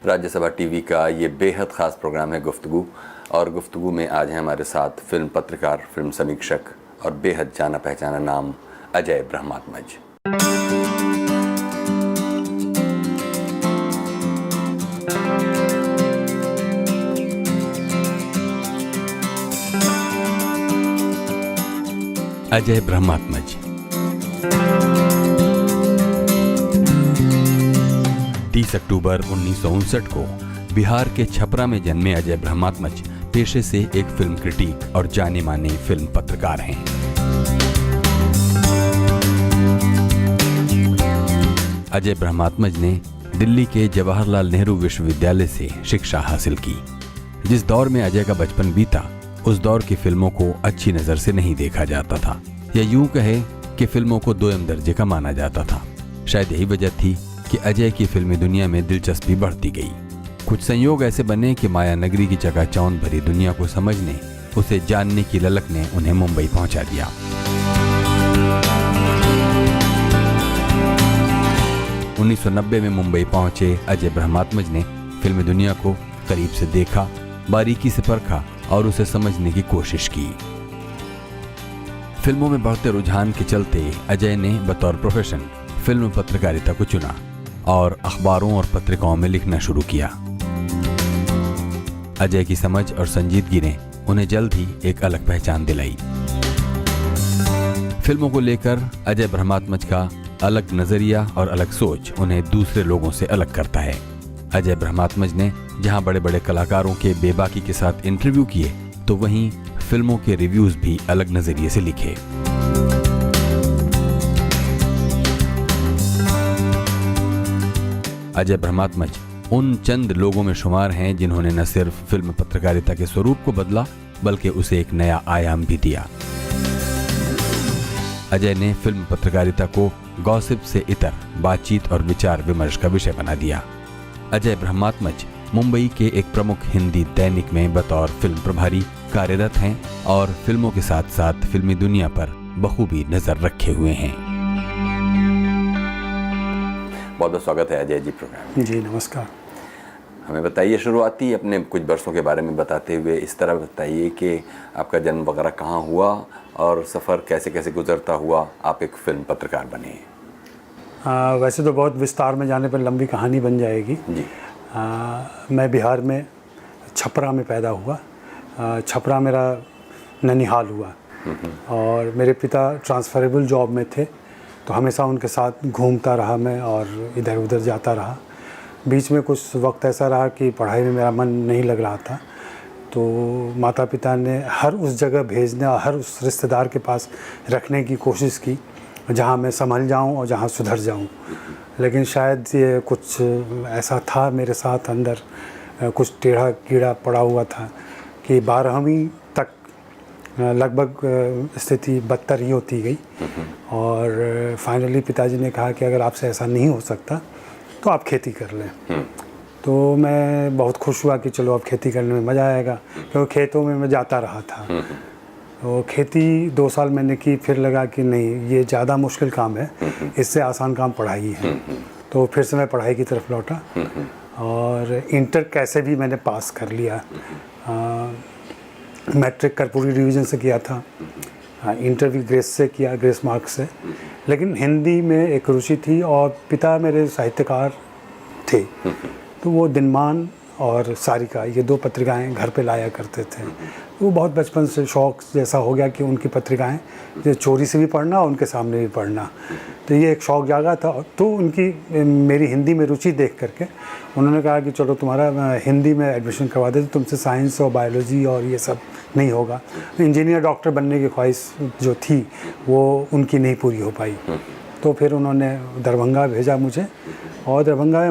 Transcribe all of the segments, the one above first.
Rajya Sabha TV का ये बेहद ख़ास प्रोग्राम है गुफ्तगू, और गुफ्तगू में आज हैं हमारे साथ फिल्म पत्रकार, फिल्म समीक्षक और बेहद जाना पहचाना नाम अजय ब्रह्मात्मज। अजय ब्रह्मात्मज 30 अक्टूबर 1959 को बिहार के छपरा में जन्मे अजय ब्रह्मात्मज पेशे से एक फिल्म क्रिटिक और जाने माने फिल्म पत्रकार हैं। अजय ब्रह्मात्मज ने दिल्ली के जवाहरलाल नेहरू विश्वविद्यालय से शिक्षा हासिल की। जिस दौर में अजय का बचपन बीता, उस दौर की फिल्मों को अच्छी नजर से नहीं देखा जाता था, या यूं कहे कि फिल्मों को दोयम दर्जे का माना जाता था। शायद यही वजह थी कि अजय की फिल्मी दुनिया में दिलचस्पी बढ़ती गई। कुछ संयोग ऐसे बने कि माया नगरी की चकाचौंध भरी दुनिया को समझने, उसे जानने की ललक ने उन्हें मुंबई पहुंचा दिया। उन्नीस सौ 1990 में मुंबई पहुंचे अजय ब्रह्मात्मज ने फिल्मी दुनिया को करीब से देखा, बारीकी से परखा और उसे समझने की कोशिश की। फिल्मों में बढ़ते रुझान के चलते अजय ने बतौर प्रोफेशन फिल्म पत्रकारिता को चुना और अखबारों और पत्रिकाओं में लिखना शुरू किया। अजय की समझ और संजीदगी ने उन्हें जल्द ही एक अलग पहचान दिलाई। फिल्मों को लेकर अजय ब्रह्मात्मज का अलग नजरिया और अलग सोच उन्हें दूसरे लोगों से अलग करता है। अजय ब्रह्मात्मज ने जहां बड़े बड़े कलाकारों के बेबाकी के साथ इंटरव्यू किए, तो वहीं फिल्मों के रिव्यूज भी अलग नजरिए से लिखे। अजय ब्रह्मात्मज उन चंद लोगों में शुमार हैं जिन्होंने न सिर्फ फिल्म पत्रकारिता के स्वरूप को बदला, बल्कि उसे एक नया आयाम भी दिया। अजय ने फिल्म पत्रकारिता को गॉसिप से इतर बातचीत और विचार विमर्श का विषय बना दिया। अजय ब्रह्मात्मज मुंबई के एक प्रमुख हिंदी दैनिक में बतौर फिल्म प्रभारी कार्यरत हैं और फिल्मों के साथ साथ फिल्मी दुनिया पर बखूबी नजर रखे हुए हैं। बहुत बहुत स्वागत है अजय जी प्रोग्राम में। जी नमस्कार। हमें बताइए, शुरुआती अपने कुछ बरसों के बारे में बताते हुए इस तरह बताइए कि आपका जन्म वगैरह कहाँ हुआ और सफ़र कैसे कैसे गुजरता हुआ आप एक फिल्म पत्रकार बने। वैसे तो बहुत विस्तार में जाने पर लंबी कहानी बन जाएगी जी। मैं बिहार में छपरा में पैदा हुआ। छपरा मेरा ननिहाल हुआ और मेरे पिता ट्रांसफरेबल जॉब में थे, तो हमेशा उनके साथ घूमता रहा मैं और इधर उधर जाता रहा। बीच में कुछ वक्त ऐसा रहा कि पढ़ाई में मेरा मन नहीं लग रहा था, तो माता पिता ने हर उस जगह भेजने और हर उस रिश्तेदार के पास रखने की कोशिश की जहाँ मैं संभल जाऊँ और जहाँ सुधर जाऊँ। लेकिन शायद ये कुछ ऐसा था मेरे साथ अंदर, कुछ टेढ़ा कीड़ा पड़ा हुआ था कि 12वीं तक लगभग स्थिति बदतर ही होती गई और फाइनली पिताजी ने कहा कि अगर आपसे ऐसा नहीं हो सकता तो आप खेती कर लें। तो मैं बहुत खुश हुआ कि चलो अब खेती करने में मज़ा आएगा, क्योंकि खेतों में मैं जाता रहा था। तो खेती 2 साल मैंने की, फिर लगा कि नहीं ये ज़्यादा मुश्किल काम है, इससे आसान काम पढ़ाई है। तो फिर से मैं पढ़ाई की तरफ लौटा और इंटर कैसे भी मैंने पास कर लिया। मैट्रिक कर्पूरी डिवीज़न से किया था, इंटर भी ग्रेस से किया, ग्रेस मार्क्स से। लेकिन हिंदी में एक रुचि थी और पिता मेरे साहित्यकार थे, तो वो दिनमान और सारिका ये 2 पत्रिकाएं घर पे लाया करते थे। वो बहुत बचपन से शौक़ जैसा हो गया कि उनकी पत्रिकाएं जो चोरी से भी पढ़ना और उनके सामने भी पढ़ना, तो ये एक शौक़ जागा था। तो उनकी मेरी हिंदी में रुचि देख करके उन्होंने कहा कि चलो तुम्हारा हिंदी में एडमिशन करवा देते, तुमसे साइंस और बायोलॉजी और ये सब नहीं होगा। इंजीनियर डॉक्टर बनने की ख्वाहिश जो थी वो उनकी नहीं पूरी हो पाई। तो फिर उन्होंने दरभंगा भेजा मुझे, और दरभंगा में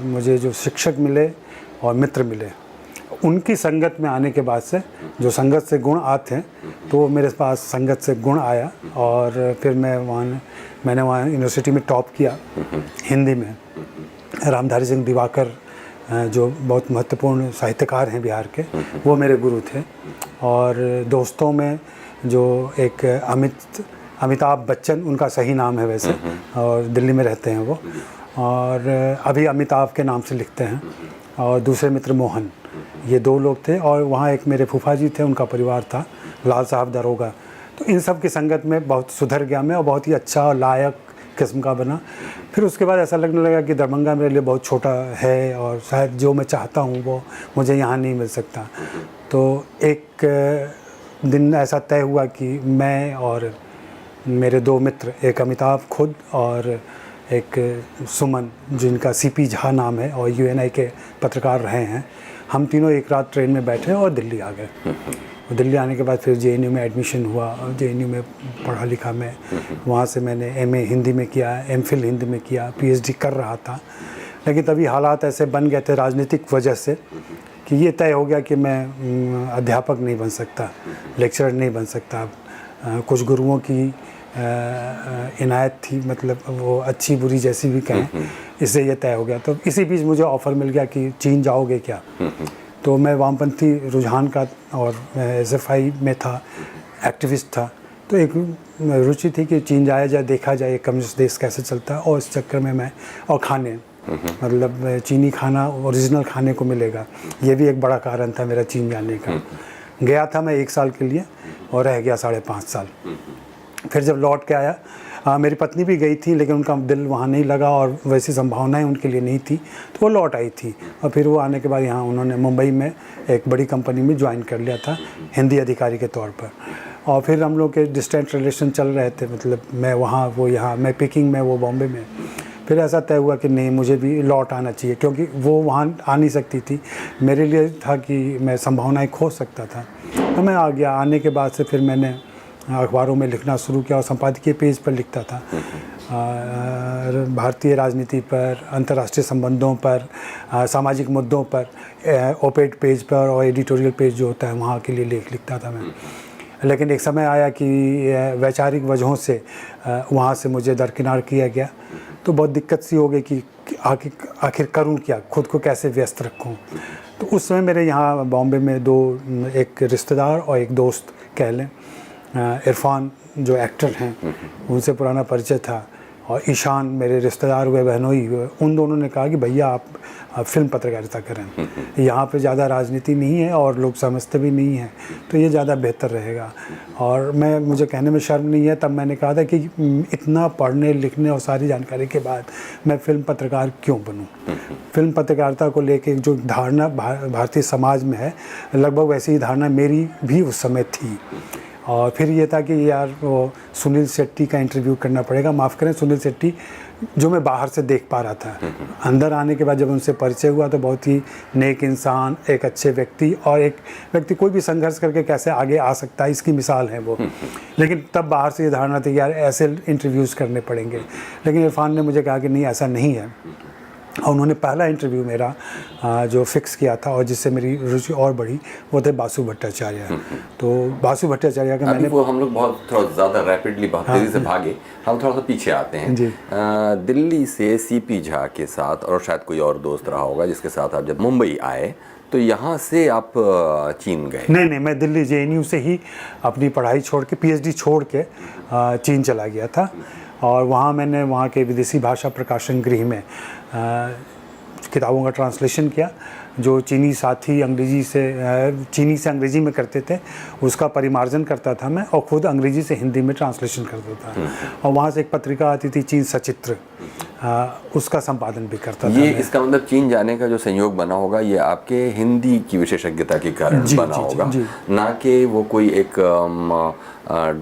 मुझे जो शिक्षक मिले और मित्र मिले, उनकी संगत में आने के बाद से जो संगत से गुण आते हैं, तो मेरे पास संगत से गुण आया और फिर मैंने वहाँ यूनिवर्सिटी में टॉप किया हिंदी में। रामधारी सिंह दिवाकर जो बहुत महत्वपूर्ण साहित्यकार हैं बिहार के, वो मेरे गुरु थे। और दोस्तों में जो एक अमिताभ बच्चन, उनका सही नाम है वैसे, और दिल्ली में रहते हैं वो, और अभी अमिताभ के नाम से लिखते हैं, और दूसरे मित्र मोहन, ये 2 लोग थे। और वहाँ एक मेरे फूफा जी थे, उनका परिवार था, लाल साहब दरोगा। तो इन सब की संगत में बहुत सुधर गया मैं, और बहुत ही अच्छा और लायक किस्म का बना। फिर उसके बाद ऐसा लगने लगा कि दरभंगा मेरे लिए बहुत छोटा है, और शायद जो मैं चाहता हूँ वो मुझे यहाँ नहीं मिल सकता। तो एक दिन ऐसा तय हुआ कि मैं और मेरे 2 मित्र, एक अमिताभ खुद और एक सुमन, जिनका सीपी झा नाम है और यूएनआई के पत्रकार रहे हैं, हम तीनों एक रात ट्रेन में बैठे और दिल्ली आ गए। और दिल्ली आने के बाद फिर जेएनयू में एडमिशन हुआ, और जेएनयू में पढ़ा लिखा मैं। वहाँ से मैंने एमए हिंदी में किया, एमफिल हिंदी में किया, पीएचडी कर रहा था। लेकिन तभी हालात ऐसे बन गए थे राजनीतिक वजह से कि ये तय हो गया कि मैं अध्यापक नहीं बन सकता, लेक्चरर नहीं बन सकता। कुछ गुरुओं की इनायत थी, मतलब वो अच्छी बुरी जैसी भी कहें, इससे ये तय हो गया। तो इसी बीच मुझे ऑफ़र मिल गया कि चीन जाओगे क्या। तो मैं वामपंथी रुझान का और एसएफआई में था, एक्टिविस्ट था। तो एक रुचि थी कि चीन जाया जाए, देखा जाए कम्युनिस्ट देश कैसे चलता है। और इस चक्कर में मैं, और खाने, मतलब चीनी खाना ओरिजिनल खाने को मिलेगा, ये भी एक बड़ा कारण था मेरा चीन जाने का। गया था मैं 1 साल के लिए और रह गया 5.5 साल। फिर जब लौट के आया, मेरी पत्नी भी गई थी, लेकिन उनका दिल वहाँ नहीं लगा और वैसी संभावनाएं उनके लिए नहीं थी, तो वो लौट आई थी। और फिर वो आने के बाद यहाँ उन्होंने मुंबई में एक बड़ी कंपनी में ज्वाइन कर लिया था, हिंदी अधिकारी के तौर पर। और फिर हम लोग के डिस्टेंट रिलेशन चल रहे थे, मतलब मैं वहाँ, वो यहाँ, मैं पिकिंग में, वो बॉम्बे में। फिर ऐसा तय हुआ कि नहीं, मुझे भी लौट आना चाहिए, क्योंकि वो वहाँ आ नहीं सकती थी। मेरे लिए था कि मैं संभावनाएँ खो सकता था, तो मैं आ गया। आने के बाद से फिर मैंने अखबारों में लिखना शुरू किया और संपादकीय पेज पर लिखता था, भारतीय राजनीति पर, अंतर्राष्ट्रीय संबंधों पर, सामाजिक मुद्दों पर, ओपेड पेज पर और एडिटोरियल पेज जो होता है वहाँ के लिए लेख लिखता था मैं। लेकिन एक समय आया कि वैचारिक वजहों से वहाँ से मुझे दरकिनार किया गया। तो बहुत दिक्कत सी हो गई कि आखिर करूँ क्या, खुद को कैसे व्यस्त रखूँ। तो उस समय मेरे यहाँ बॉम्बे में 2, एक रिश्तेदार और एक दोस्त कह लें, इरफान जो एक्टर हैं, उनसे पुराना परिचय था, और ईशान मेरे रिश्तेदार हुए, बहनोई हुए। उन दोनों ने कहा कि भैया आप फिल्म पत्रकारिता करें, यहाँ पे ज़्यादा राजनीति नहीं है और लोग समझते भी नहीं हैं, तो ये ज़्यादा बेहतर रहेगा। और मुझे कहने में शर्म नहीं है, तब मैंने कहा था कि इतना पढ़ने लिखने और सारी जानकारी के बाद मैं फिल्म पत्रकार क्यों बनूँ। फिल्म पत्रकारिता को लेके जो धारणा भारतीय समाज में है, लगभग वैसी ही धारणा मेरी भी उस समय थी। और फिर ये था कि यार वो सुनील शेट्टी का इंटरव्यू करना पड़ेगा। माफ़ करें, सुनील शेट्टी जो मैं बाहर से देख पा रहा था, अंदर आने के बाद जब उनसे परिचय हुआ तो बहुत ही नेक इंसान, एक अच्छे व्यक्ति, और एक व्यक्ति कोई भी संघर्ष करके कैसे आगे आ सकता है, इसकी मिसाल है वो। लेकिन तब बाहर से ये धारणा थी यार ऐसे इंटरव्यूज़ करने पड़ेंगे। लेकिन इरफान ने मुझे कहा कि नहीं, ऐसा नहीं है। और उन्होंने पहला इंटरव्यू मेरा जो फिक्स किया था और जिससे मेरी रुचि और बढ़ी, वो थे बासु भट्टाचार्य। तो बासु भट्टाचार्य का मैंने, वो हम लोग बहुत थोड़ा ज़्यादा रैपिडली, बहुत तेज़ी से भागे, हम थोड़ा सा पीछे आते हैं जी। दिल्ली से सीपी झा के साथ, और शायद कोई और दोस्त रहा होगा जिसके साथ आप जब मुंबई आए, तो यहाँ से आप चीन गए? नहीं, मैं दिल्ली जेएनयू से ही अपनी पढ़ाई छोड़ के, पीएचडी छोड़ के चीन चला गया था। और वहाँ मैंने वहाँ के विदेशी भाषा प्रकाशन गृह में किताबों का ट्रांसलेशन किया। जो चीनी साथी चीनी से अंग्रेजी में करते थे, उसका परिमार्जन करता था मैं, और खुद अंग्रेजी से हिंदी में ट्रांसलेशन करता था। और वहाँ से एक पत्रिका आती थी चीन सचित्र, उसका संपादन भी करता था। ये इसका मतलब चीन जाने का जो संयोग बना होगा, ये आपके हिंदी की विशेषज्ञता के कारण बना होगा, ना कि वो कोई एक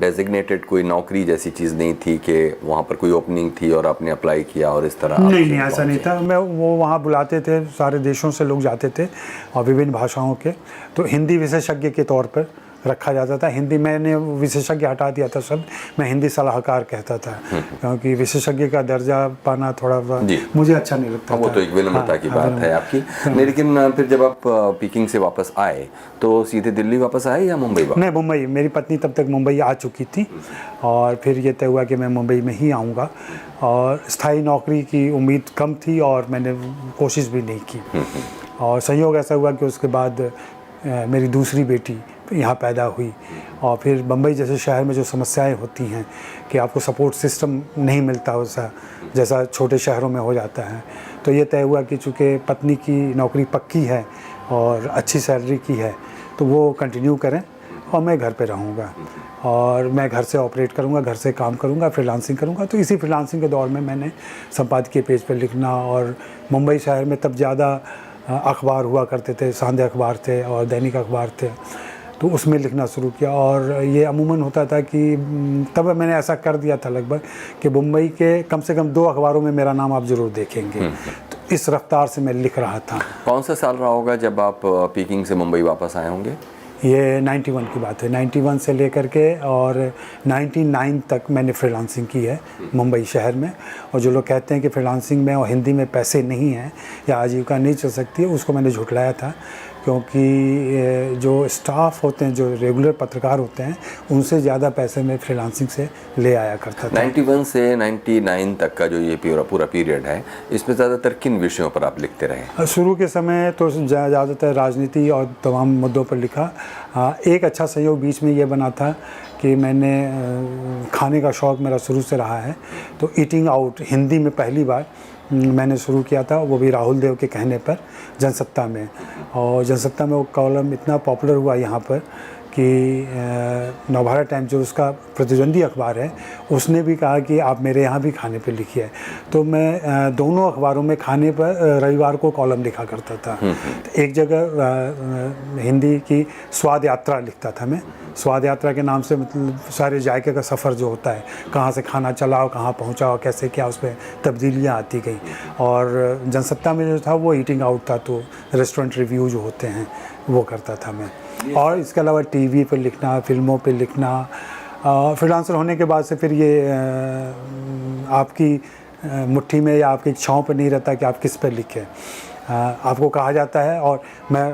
डेजिग्नेटेड कोई नौकरी जैसी चीज़ नहीं थी कि वहाँ पर कोई ओपनिंग थी और आपने अप्लाई किया और इस तरह? नहीं, ऐसा नहीं था। वो वहाँ बुलाते थे, सारे देशों से लोग जाते थे और विभिन्न भाषाओं के, तो हिंदी विशेषज्ञ के तौर पर रखा जाता था। हिंदी मैंने विशेषज्ञ हटा दिया था शब्द, मैं हिंदी सलाहकार कहता था, क्योंकि विशेषज्ञ का दर्जा पाना थोड़ा मुझे अच्छा नहीं लगता। वो तो एक विनम्रता की बात है आपकी। लेकिन फिर जब आप पीकिंग से वापस आए तो सीधे दिल्ली वापस आए या मुंबई? नहीं, मुंबई। मेरी पत्नी तब तक मुंबई आ चुकी थी और फिर ये तय हुआ कि मैं मुंबई में ही आऊँगा। और स्थायी नौकरी की उम्मीद कम थी और मैंने कोशिश भी नहीं की। और संयोग ऐसा हुआ कि उसके बाद मेरी दूसरी बेटी यहाँ पैदा हुई। और फिर बम्बई जैसे शहर में जो समस्याएं होती हैं कि आपको सपोर्ट सिस्टम नहीं मिलता वैसा, जैसा छोटे शहरों में हो जाता है, तो ये तय हुआ कि चूँकि पत्नी की नौकरी पक्की है और अच्छी सैलरी की है तो वो कंटिन्यू करें और मैं घर पे रहूँगा और मैं घर से ऑपरेट करूँगा, घर से काम करूँगा, फ्रीलांसिंग करूँगा। तो इसी फ्रीलांसिंग के दौर में मैंने संपादकीय पेज पर लिखना, और मुंबई शहर में तब ज़्यादा अखबार हुआ करते थे, सांध्य अखबार थे और दैनिक अखबार थे, तो उसमें लिखना शुरू किया। और ये अमूमन होता था कि तब मैंने ऐसा कर दिया था लगभग कि मुंबई के कम से कम 2 अखबारों में मेरा नाम आप ज़रूर देखेंगे। तो इस रफ्तार से मैं लिख रहा था। कौन सा साल रहा होगा जब आप पीकिंग से मुंबई वापस आए होंगे? ये 91 की बात है। 91 से लेकर के और 99 तक मैंने फ्रीलांसिंग की है मुंबई शहर में। और जो लोग कहते हैं कि फ्रीलांसिंग में और हिंदी में पैसे नहीं हैं या आजीविका नहीं चल सकती है, उसको मैंने झुठलाया था, क्योंकि जो स्टाफ होते हैं, जो रेगुलर पत्रकार होते हैं, उनसे ज़्यादा पैसे मैं फ्रीलांसिंग से ले आया करता था। 91 से 99 तक का जो ये पूरा पीरियड है, इसमें ज़्यादातर किन विषयों पर आप लिखते रहे? शुरू के समय तो ज़्यादातर राजनीति और तमाम मुद्दों पर लिखा। एक अच्छा संयोग बीच में ये बना था कि मैंने खाने का शौक़ मेरा शुरू से रहा है, तो ईटिंग आउट हिंदी में पहली बार मैंने शुरू किया था, वो भी राहुल देव के कहने पर, जनसत्ता में। और जनसत्ता में वो कॉलम इतना पॉपुलर हुआ यहाँ पर कि नवभारत टाइम्स जो उसका प्रतिद्वंदी अखबार है, उसने भी कहा कि आप मेरे यहाँ भी खाने पे लिखिए। तो मैं दोनों अखबारों में खाने पर रविवार को कॉलम लिखा करता था। तो एक जगह हिंदी की स्वाद यात्रा लिखता था मैं। स्वाद यात्रा के नाम से मतलब सारे जायके का सफ़र जो होता है, कहाँ से खाना चलाओ, कहाँ पहुँचाओ, कैसे क्या, उसमें तब्दीलियाँ आती गई। और जनसत्ता में जो था वो ईटिंग आउट था, तो रेस्टोरेंट रिव्यू जो होते हैं वो करता था मैं। और इसके अलावा टीवी पर लिखना, फिल्मों पे लिखना। फ्रीलांसर होने के बाद से फिर ये आपकी मुट्ठी में या आपकी इच्छाओं पर नहीं रहता कि आप किस पर लिखें। आपको कहा जाता है, और मैं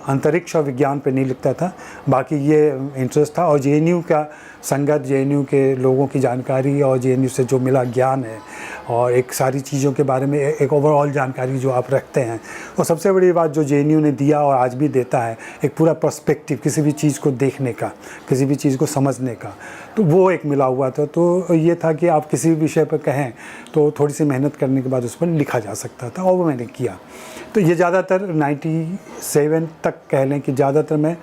अंतरिक्ष और विज्ञान पे नहीं लिखता था, बाकी ये इंटरेस्ट था। और जेएनयू का संगत, जेएनयू के लोगों की जानकारी और जेएनयू से जो मिला ज्ञान है और एक सारी चीज़ों के बारे में एक ओवरऑल जानकारी जो आप रखते हैं, और सबसे बड़ी बात जो जेएनयू ने दिया और आज भी देता है, एक पूरा पर्सपेक्टिव किसी भी चीज़ को देखने का, किसी भी चीज़ को समझने का, तो वो एक मिला हुआ था। तो ये था कि आप किसी भी विषय पर कहें तो थोड़ी सी मेहनत करने के बाद उस पर लिखा जा सकता था, और वो मैंने किया। तो ये ज़्यादातर 97 तक कह लें कि ज़्यादातर मैं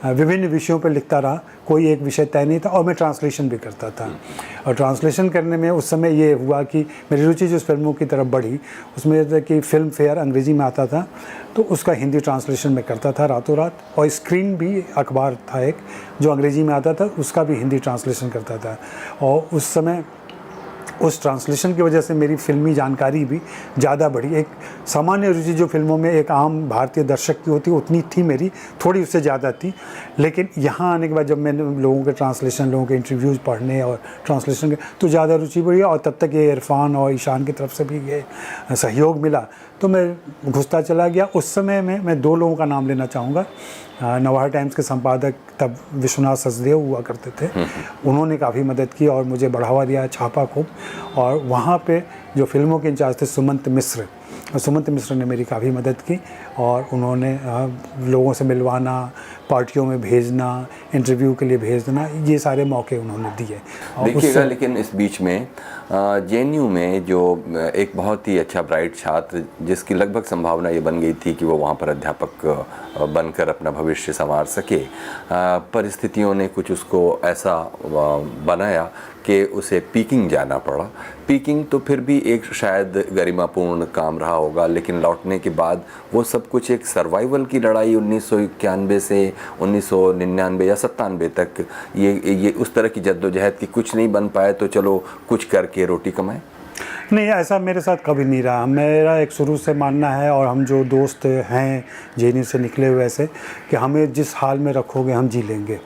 विभिन्न विषयों पर लिखता रहा, कोई एक विषय तय नहीं था। और मैं ट्रांसलेशन भी करता था, और ट्रांसलेशन करने में उस समय ये हुआ कि मेरी रुचि जो फिल्मों की तरफ बढ़ी, उसमें यह था कि फिल्म फेयर अंग्रेज़ी में आता था, तो उसका हिंदी ट्रांसलेशन मैं करता था रातों रात। और स्क्रीन भी अखबार था एक जो अंग्रेज़ी में आता था, उसका भी हिंदी ट्रांसलेशन करता था। और उस समय उस ट्रांसलेशन की वजह से मेरी फिल्मी जानकारी भी ज़्यादा बढ़ी। एक सामान्य रुचि जो फिल्मों में एक आम भारतीय दर्शक की होती उतनी थी मेरी, थोड़ी उससे ज़्यादा थी। लेकिन यहाँ आने के बाद जब मैंने लोगों के ट्रांसलेशन, लोगों के इंटरव्यूज़ पढ़ने और ट्रांसलेशन के, तो ज़्यादा रुचि बढ़ी। और तब तक ये इरफान और ईशान की तरफ से भी ये सहयोग मिला, तो मैं घुसता चला गया। उस समय में मैं 2 लोगों का नाम लेना चाहूँगा। नवभारत टाइम्स के संपादक तब विश्वनाथ सचदेव हुआ करते थे, उन्होंने काफ़ी मदद की और मुझे बढ़ावा दिया, छापा खूब। और वहाँ पे जो फिल्मों के इंचार्ज थे सुमंत मिश्र ने मेरी काफ़ी मदद की, और उन्होंने लोगों से मिलवाना, पार्टियों में भेजना, इंटरव्यू के लिए भेजना, ये सारे मौके उन्होंने दिए। देखिएगा, लेकिन इस बीच में जेएनयू में जो एक बहुत ही अच्छा ब्राइट छात्र, जिसकी लगभग संभावना ये बन गई थी कि वो वहाँ पर अध्यापक बनकर अपना भविष्य संवार सके, परिस्थितियों ने कुछ उसको ऐसा बनाया कि उसे पीकिंग जाना पड़ा। पीकिंग तो फिर भी एक शायद गरिमापूर्ण काम रहा होगा, लेकिन लौटने के बाद वो सब कुछ एक सर्वाइवल की लड़ाई 1991 से 1999 या 97 तक, ये उस तरह की जद्दोजहद की कुछ नहीं बन पाए, तो चलो कुछ करके रोटी कमाएं। नहीं, ऐसा मेरे साथ कभी नहीं रहा। मेरा एक शुरू से मानना है, और हम जो दोस्त हैं जेएनयू से निकले हुए ऐसे, कि हमें जिस हाल में रखोगे हम जी लेंगे।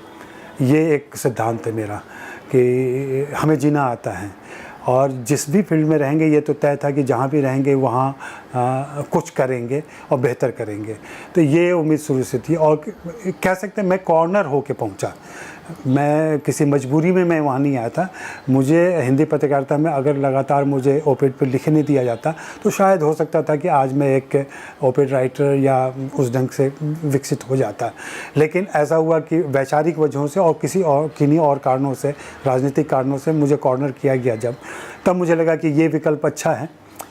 ये एक सिद्धांत है मेरा कि हमें जीना आता है, और जिस भी फील्ड में रहेंगे, ये तो तय था कि जहाँ भी रहेंगे वहाँ कुछ करेंगे और बेहतर करेंगे। तो ये उम्मीद शुरू से थी और कह सकते हैं मैं कॉर्नर होके पहुंचा। मैं किसी मजबूरी में मैं वहाँ नहीं आया था। मुझे हिंदी पत्रकारिता में अगर लगातार मुझे ओपेड पर लिखने दिया जाता तो शायद हो सकता था कि आज मैं एक ओपेड राइटर या उस ढंग से विकसित हो जाता। लेकिन ऐसा हुआ कि वैचारिक वजहों से और किन्हीं और कारणों से, राजनीतिक कारणों से मुझे कॉर्नर किया गया। तब मुझे लगा कि ये विकल्प अच्छा है।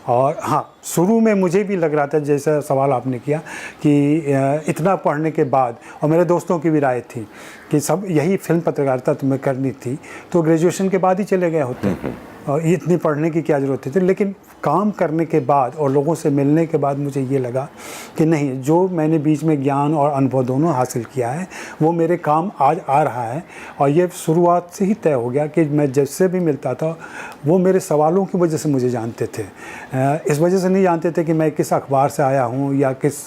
और हाँ, शुरू में मुझे भी लग रहा था, जैसा सवाल आपने किया, कि इतना पढ़ने के बाद, और मेरे दोस्तों की भी राय थी कि सब यही फिल्म पत्रकारिता तुम्हें करनी थी तो ग्रेजुएशन के बाद ही चले गए होते, और इतनी पढ़ने की क्या ज़रूरत थी। लेकिन काम करने के बाद और लोगों से मिलने के बाद मुझे ये लगा कि नहीं, जो मैंने बीच में ज्ञान और अनुभव दोनों हासिल किया है वो मेरे काम आज आ रहा है। और ये शुरुआत से ही तय हो गया कि मैं जिससे भी मिलता था वो मेरे सवालों की वजह से मुझे जानते थे, इस वजह से नहीं जानते थे कि मैं किस अखबार से आया हूँ या किस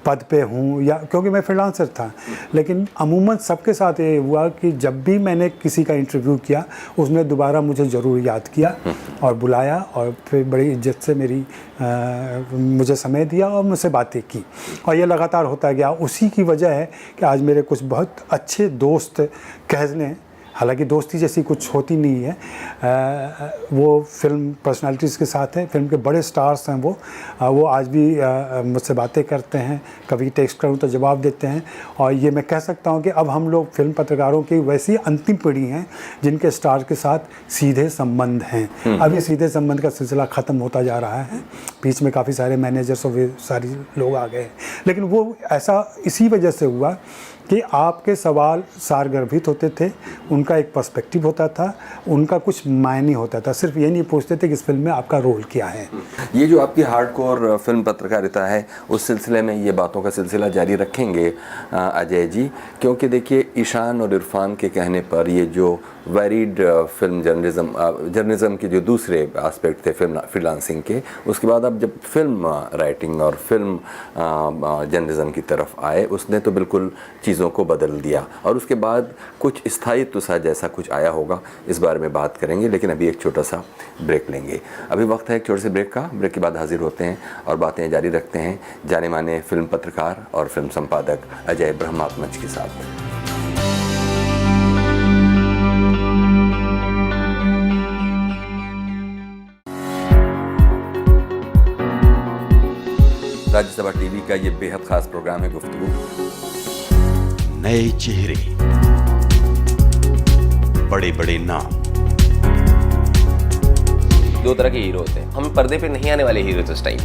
पद पे हूँ, या क्योंकि मैं फ्रीलांसर था। लेकिन अमूमन सबके साथ ये हुआ कि जब भी मैंने किसी का इंटरव्यू किया उसने दोबारा मुझे ज़रूर याद किया और बुलाया और फिर बड़ी इज्जत से मुझे समय दिया और मुझसे बातें की, और ये लगातार होता गया। उसी की वजह है कि आज मेरे कुछ बहुत अच्छे दोस्त कह लें, हालांकि दोस्ती जैसी कुछ होती नहीं है, वो फिल्म पर्सनालिटीज़ के साथ हैं, फिल्म के बड़े स्टार्स हैं वो आज भी मुझसे बातें करते हैं, कभी टेक्स्ट करूं तो जवाब देते हैं। और ये मैं कह सकता हूं कि अब हम लोग फिल्म पत्रकारों की वैसी अंतिम पीढ़ी हैं जिनके स्टार के साथ सीधे संबंध हैं। अब ये सीधे संबंध का सिलसिला ख़त्म होता जा रहा है, बीच में काफ़ी सारे मैनेजर्स और सारे लोग आ गए हैं। लेकिन वो ऐसा इसी वजह से हुआ कि आपके सवाल सारगर्भित होते थे, उनका एक पर्सपेक्टिव होता था, उनका कुछ मायने होता था, सिर्फ ये नहीं पूछते थे कि इस फिल्म में आपका रोल क्या है। ये जो आपकी हार्डकोर फिल्म पत्रकारिता है उस सिलसिले में ये बातों का सिलसिला जारी रखेंगे अजय जी, क्योंकि देखिए ईशान और इरफान के कहने पर ये जो वेरिड फिल्म जर्नलिज्म के जो दूसरे एस्पेक्ट थे फिल्म फ्रीलांसिंग के, उसके बाद अब जब फिल्म राइटिंग और फिल्म जर्नलिज्म की तरफ आए उसने तो बिल्कुल चीज़ों को बदल दिया, और उसके बाद कुछ स्थायित्व सा जैसा कुछ आया होगा, इस बारे में बात करेंगे। लेकिन अभी एक छोटा सा ब्रेक लेंगे। अभी वक्त है एक छोटे से ब्रेक का। ब्रेक के बाद हाजिर होते हैं और बातें जारी रखते हैं जाने माने फिल्म पत्रकार और फिल्म संपादक अजय ब्रह्मात्मज के साथ। राज्यसभा टीवी का ये बेहद खास प्रोग्राम है गुफ्तगू। नए चेहरे, बड़े बड़े नाम। दो तरह के हीरो होते हैं, हम पर्दे पे नहीं आने वाले हीरो थे उस टाइम।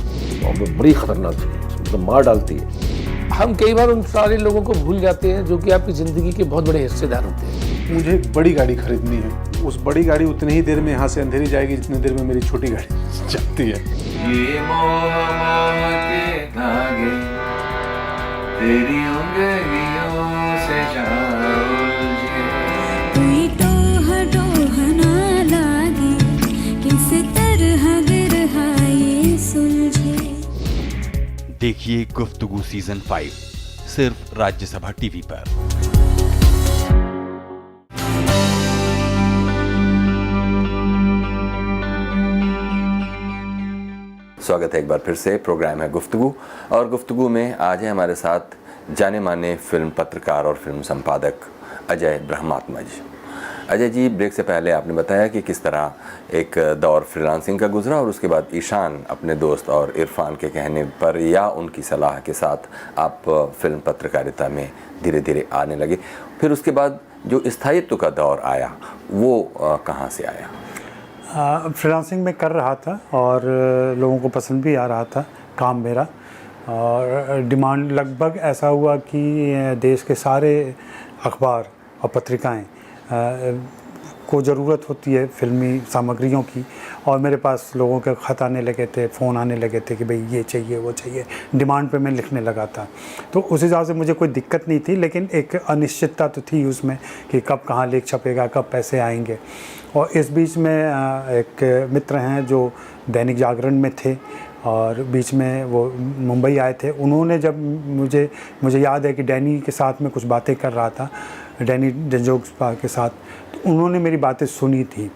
बड़ी खतरनाक चीज, तो मार डालती है। हम कई बार उन सारे लोगों को भूल जाते हैं जो कि आपकी जिंदगी के बहुत बड़े हिस्सेदार होते हैं। मुझे एक बड़ी गाड़ी खरीदनी है, उस बड़ी गाड़ी उतनी ही देर में यहाँ से अंधेरी जाएगी जितनी देर में मेरी छोटी गाड़ी चलती है। ये मोह के धागे तेरी उंगलियों से उलझे, कोई टोह ना लागे, किस तरह बिरहा ये सुलझे। देखिए गुफ्तगू सीजन 5 सिर्फ राज्यसभा टीवी पर। स्वागत है एक बार फिर से। प्रोग्राम है गुफ्तगू, और गुफ्तगू में आज है हमारे साथ जाने माने फिल्म पत्रकार और फिल्म संपादक अजय ब्रह्मात्मज। अजय जी, ब्रेक से पहले आपने बताया कि किस तरह एक दौर फ्रीलांसिंग का गुजरा और उसके बाद ईशान अपने दोस्त और इरफान के कहने पर या उनकी सलाह के साथ आप फिल्म पत्रकारिता में धीरे धीरे आने लगे। फिर उसके बाद जो स्थायित्व का दौर आया वो कहाँ से आया? फ्रीलांसिंग में कर रहा था और लोगों को पसंद भी आ रहा था काम मेरा, और डिमांड लगभग ऐसा हुआ कि देश के सारे अखबार और पत्रिकाएं को ज़रूरत होती है फिल्मी सामग्रियों की, और मेरे पास लोगों के ख़त आने लगे थे, फ़ोन आने लगे थे कि भाई ये चाहिए वो चाहिए। डिमांड पे मैं लिखने लगा था, तो उस हिसाब से मुझे कोई दिक्कत नहीं थी, लेकिन एक अनिश्चितता तो थी उसमें कि कब कहाँ लेख छपेगा, कब पैसे आएंगे। और इस बीच में एक मित्र हैं जो दैनिक जागरण में थे और बीच में वो मुंबई आए थे। उन्होंने जब मुझे याद है कि डैनी के साथ में कुछ बातें कर रहा था, डैनी डेंजोग्स के साथ, तो उन्होंने मेरी बातें सुनी थी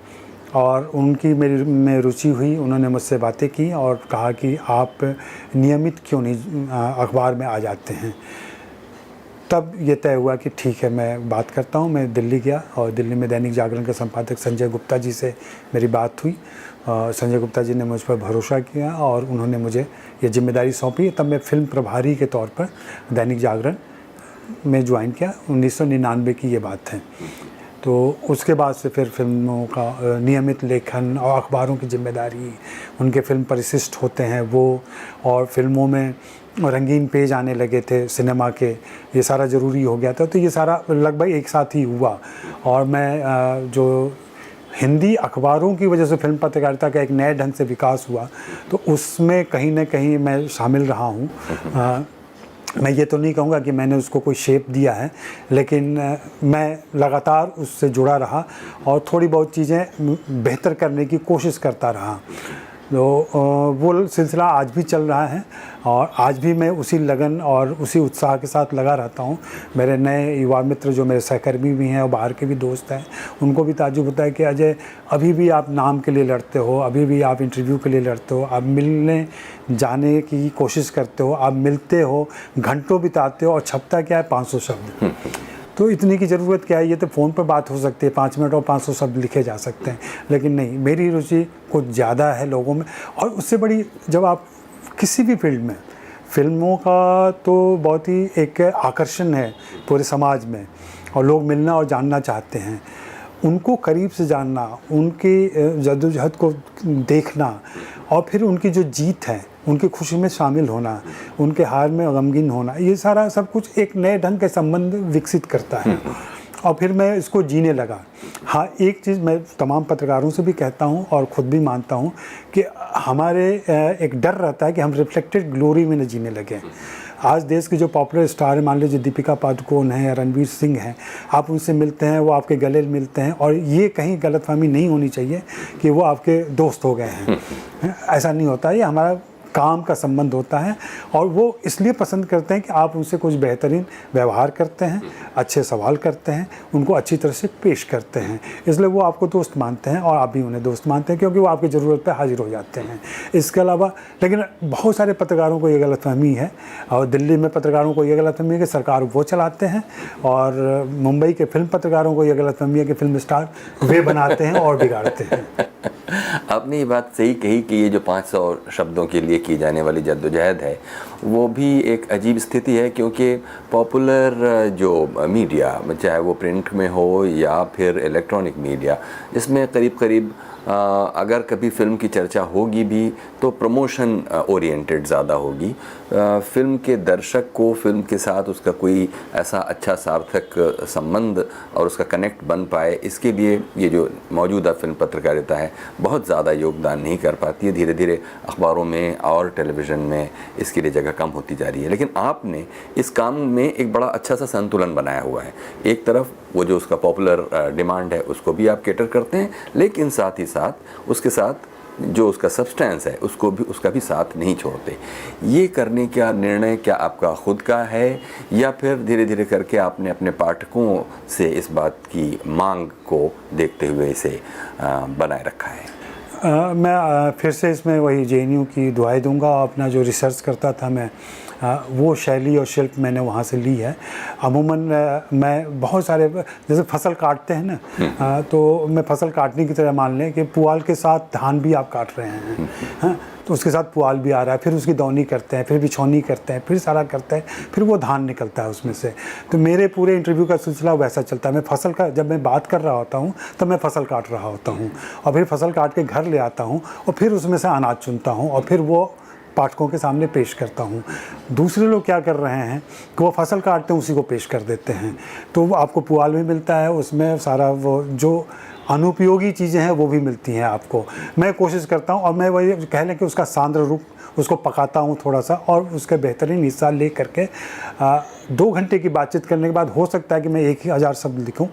और उनकी मेरी में रुचि हुई। उन्होंने मुझसे बातें की और कहा कि आप नियमित क्यों नहीं अखबार में आ जाते हैं। तब ये तय हुआ कि ठीक है, मैं बात करता हूँ। मैं दिल्ली गया और दिल्ली में दैनिक जागरण के संपादक संजय गुप्ता जी से मेरी बात हुई। संजय गुप्ता जी ने मुझ पर भरोसा किया और उन्होंने मुझे ये जिम्मेदारी सौंपी। तब मैं फिल्म प्रभारी के तौर पर दैनिक जागरण में ज्वाइन किया। 1999 की ये बात है। तो उसके बाद से फिर फिल्मों का नियमित लेखन और अखबारों की जिम्मेदारी, उनके फिल्म परिशिष्ट होते हैं वो, और फिल्मों में रंगीन पेज आने लगे थे सिनेमा के, ये सारा ज़रूरी हो गया था। तो ये सारा लगभग एक साथ ही हुआ। और मैं जो हिंदी अखबारों की वजह से फिल्म पत्रकारिता का एक नए ढंग से विकास हुआ, तो उसमें कहीं ना कहीं मैं शामिल रहा हूँ। मैं ये तो नहीं कहूँगा कि मैंने उसको कोई शेप दिया है, लेकिन मैं लगातार उससे जुड़ा रहा और थोड़ी बहुत चीज़ें बेहतर करने की कोशिश करता रहा। तो वो सिलसिला आज भी चल रहा है और आज भी मैं उसी लगन और उसी उत्साह के साथ लगा रहता हूँ। मेरे नए युवा मित्र जो मेरे सहकर्मी भी हैं और बाहर के भी दोस्त हैं, उनको भी ताज्जुब होता है कि अजय अभी भी आप नाम के लिए लड़ते हो, अभी भी आप इंटरव्यू के लिए लड़ते हो, आप मिलने जाने की कोशिश करते हो, आप मिलते हो, घंटों बिताते हो और छपता क्या है 500 शब्द। तो इतनी की ज़रूरत क्या है, ये तो फ़ोन पर बात हो सकती है, 5 मिनट और 500 शब्द लिखे जा सकते हैं। लेकिन नहीं, मेरी रुचि कुछ ज़्यादा है लोगों में। और उससे बड़ी, जब आप किसी भी फील्ड में, फिल्मों का तो बहुत ही एक आकर्षण है पूरे समाज में और लोग मिलना और जानना चाहते हैं, उनको करीब से जानना, उनकी जद्दोजहद को देखना और फिर उनकी जो जीत है उनकी खुशी में शामिल होना, उनके हार में गमगीन होना, ये सारा सब कुछ एक नए ढंग के संबंध विकसित करता है। और फिर मैं इसको जीने लगा। हाँ, एक चीज़ मैं तमाम पत्रकारों से भी कहता हूँ और ख़ुद भी मानता हूँ कि हमारे एक डर रहता है कि हम रिफ्लेक्टेड ग्लोरी में न जीने लगे। आज देश के जो पॉपुलर स्टार है, मान लीजिए दीपिका पादुकोण हैं या रणवीर सिंह हैं, आप उनसे मिलते हैं, वो आपके गले मिलते हैं और ये कहीं गलतफहमी नहीं होनी चाहिए कि वो आपके दोस्त हो गए हैं। ऐसा नहीं होता, ये हमारा काम का संबंध होता है और वो इसलिए पसंद करते हैं कि आप उनसे कुछ बेहतरीन व्यवहार करते हैं, अच्छे सवाल करते हैं, उनको अच्छी तरह से पेश करते हैं, इसलिए वो आपको दोस्त मानते हैं और आप भी उन्हें दोस्त मानते हैं क्योंकि वो आपकी ज़रूरत पे हाजिर हो जाते हैं। इसके अलावा लेकिन बहुत सारे पत्रकारों को ये गलतफहमी है और दिल्ली में पत्रकारों को ये गलतफहमी है कि सरकार वो चलाते हैं और मुंबई के फिल्म पत्रकारों को ये गलतफहमी है कि फिल्म स्टार वे बनाते हैं और बिगाड़ते हैं। आपने ये बात सही कही कि ये जो 500 शब्दों के लिए की जाने वाली जद्दोजहद है वो भी एक अजीब स्थिति है, क्योंकि पॉपुलर जो मीडिया, चाहे वो प्रिंट में हो या फिर इलेक्ट्रॉनिक मीडिया, जिसमें करीब करीब अगर कभी फ़िल्म की चर्चा होगी भी तो प्रमोशन ओरिएंटेड ज़्यादा होगी। फ़िल्म के दर्शक को फ़िल्म के साथ उसका कोई ऐसा अच्छा सार्थक संबंध और उसका कनेक्ट बन पाए, इसके लिए ये जो मौजूदा फ़िल्म पत्रकारिता है बहुत ज़्यादा योगदान नहीं कर पाती है। धीरे धीरे अखबारों में और टेलीविज़न में इसके लिए जगह कम होती जा रही है। लेकिन आपने इस काम में एक बड़ा अच्छा सा संतुलन बनाया हुआ है। एक तरफ वो जो उसका पॉपुलर डिमांड है उसको भी आप कैटर करते हैं, लेकिन साथ ही साथ उसके साथ जो उसका सब्सटेंस है उसका भी साथ नहीं छोड़ते। ये करने का निर्णय क्या आपका खुद का है या फिर धीरे धीरे करके आपने अपने पाठकों से इस बात की मांग को देखते हुए इसे बनाए रखा है? मैं फिर से इसमें वही JNU की दुआएं दूंगा। अपना जो रिसर्च करता था मैं, वो शैली और शिल्प मैंने वहाँ से ली है। अमूमन मैं बहुत सारे, जैसे फसल काटते हैं ना, तो मैं फसल काटने की तरह मान लें कि पुआल के साथ धान भी आप काट रहे हैं, हाँ, तो उसके साथ पुआल भी आ रहा है, फिर उसकी दौनी करते हैं, फिर बिछौनी करते हैं, फिर सारा करते हैं, फिर वो धान निकलता है उसमें से। तो मेरे पूरे इंटरव्यू का सिलसिला वैसा चलता है। मैं फसल का, जब मैं बात कर रहा होता हूँ तब मैं फसल काट रहा होता हूँ और फिर फसल काट के घर ले आता हूँ और फिर उसमें से अनाज चुनता हूँ और फिर वो पाठकों के सामने पेश करता हूँ। दूसरे लोग क्या कर रहे हैं कि वो फसल काटते हैं, उसी को पेश कर देते हैं, तो वो आपको पुआल भी मिलता है, उसमें सारा वो जो अनुपयोगी चीज़ें हैं वो भी मिलती हैं आपको। मैं कोशिश करता हूँ और मैं वही कह लें कि उसका सांद्र रूप उसको पकाता हूँ थोड़ा सा और उसके बेहतरीन हिस्सा ले करके 2 घंटे की बातचीत करने के बाद हो सकता है कि मैं 1000 शब्द लिखूँ।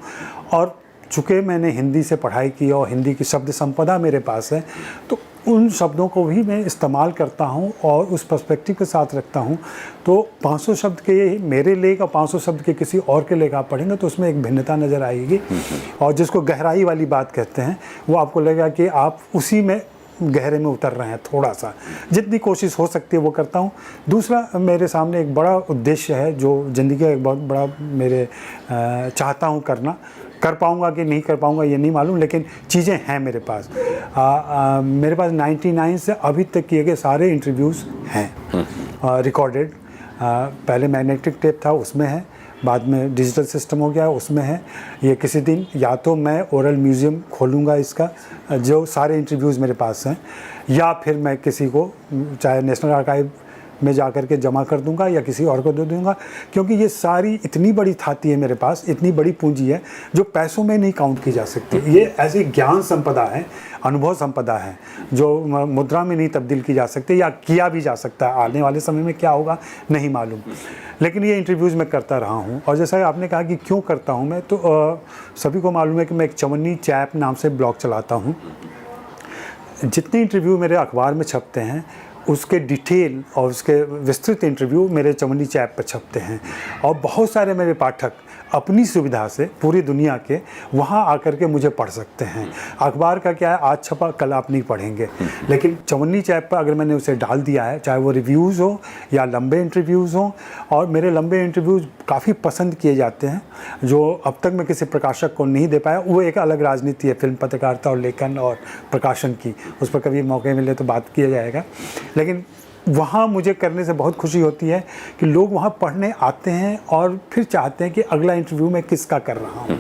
और चूँकि मैंने हिंदी से पढ़ाई की और हिंदी की शब्द संपदा मेरे पास है, तो उन शब्दों को भी मैं इस्तेमाल करता हूँ और उस पर्सपेक्टिव के साथ रखता हूँ। तो 500 शब्द के मेरे लेख और 500 शब्द के किसी और के लेख आप पढ़ेंगे तो उसमें एक भिन्नता नज़र आएगी, और जिसको गहराई वाली बात कहते हैं वो आपको लगेगा कि आप उसी में गहरे में उतर रहे हैं। थोड़ा सा जितनी कोशिश हो सकती है वो करता हूँ। दूसरा, मेरे सामने एक बड़ा उद्देश्य है जो ज़िंदगी का एक बहुत बड़ा मेरे चाहता हूँ करना। कर पाऊँगा कि नहीं कर पाऊँगा ये नहीं मालूम, लेकिन चीज़ें हैं मेरे पास। मेरे पास 99 से अभी तक किए गए सारे इंटरव्यूज़ हैं रिकॉर्डेड। पहले मैग्नेटिक टेप था, उसमें है, बाद में डिजिटल सिस्टम हो गया, उसमें है। ये किसी दिन या तो मैं ओरल म्यूज़ियम खोलूँगा इसका, जो सारे इंटरव्यूज़ मेरे पास हैं, या फिर मैं किसी को चाहे नेशनल आर्काइव में जा कर के जमा कर दूंगा या किसी और को दे दूंगा, क्योंकि ये सारी इतनी बड़ी थाती है मेरे पास, इतनी बड़ी पूंजी है जो पैसों में नहीं काउंट की जा सकती। ये ऐसी ज्ञान संपदा है, अनुभव संपदा है जो मुद्रा में नहीं तब्दील की जा सकती, या किया भी जा सकता है। आने वाले समय में क्या होगा नहीं मालूम, लेकिन ये इंटरव्यूज़ मैं करता रहा हूँ। और जैसा आपने कहा कि क्यों करता हूँ मैं, तो सभी को मालूम है कि मैं एक चवन्नी चैप नाम से ब्लॉग चलाता हूँ। जितने इंटरव्यू मेरे अखबार में छपते हैं उसके डिटेल और उसके विस्तृत इंटरव्यू मेरे चवन्नी चैप पर छपते हैं, और बहुत सारे मेरे पाठक अपनी सुविधा से पूरी दुनिया के वहाँ आकर के मुझे पढ़ सकते हैं। अखबार का क्या है, आज छपा कल आप नहीं पढ़ेंगे, लेकिन चवन्नी चैप पर अगर मैंने उसे डाल दिया है, चाहे वो रिव्यूज़ हो या लंबे इंटरव्यूज़ हों, और मेरे लंबे इंटरव्यूज़ काफ़ी पसंद किए जाते हैं, जो अब तक मैं किसी प्रकाशक को नहीं दे पाया। वो एक अलग राजनीति है, फिल्म पत्रकारिता और लेखन और प्रकाशन की, उस पर कभी मौके मिले तो बात किया जाएगा। लेकिन वहाँ मुझे करने से बहुत खुशी होती है कि लोग वहाँ पढ़ने आते हैं और फिर चाहते हैं कि अगला इंटरव्यू मैं किसका कर रहा हूँ,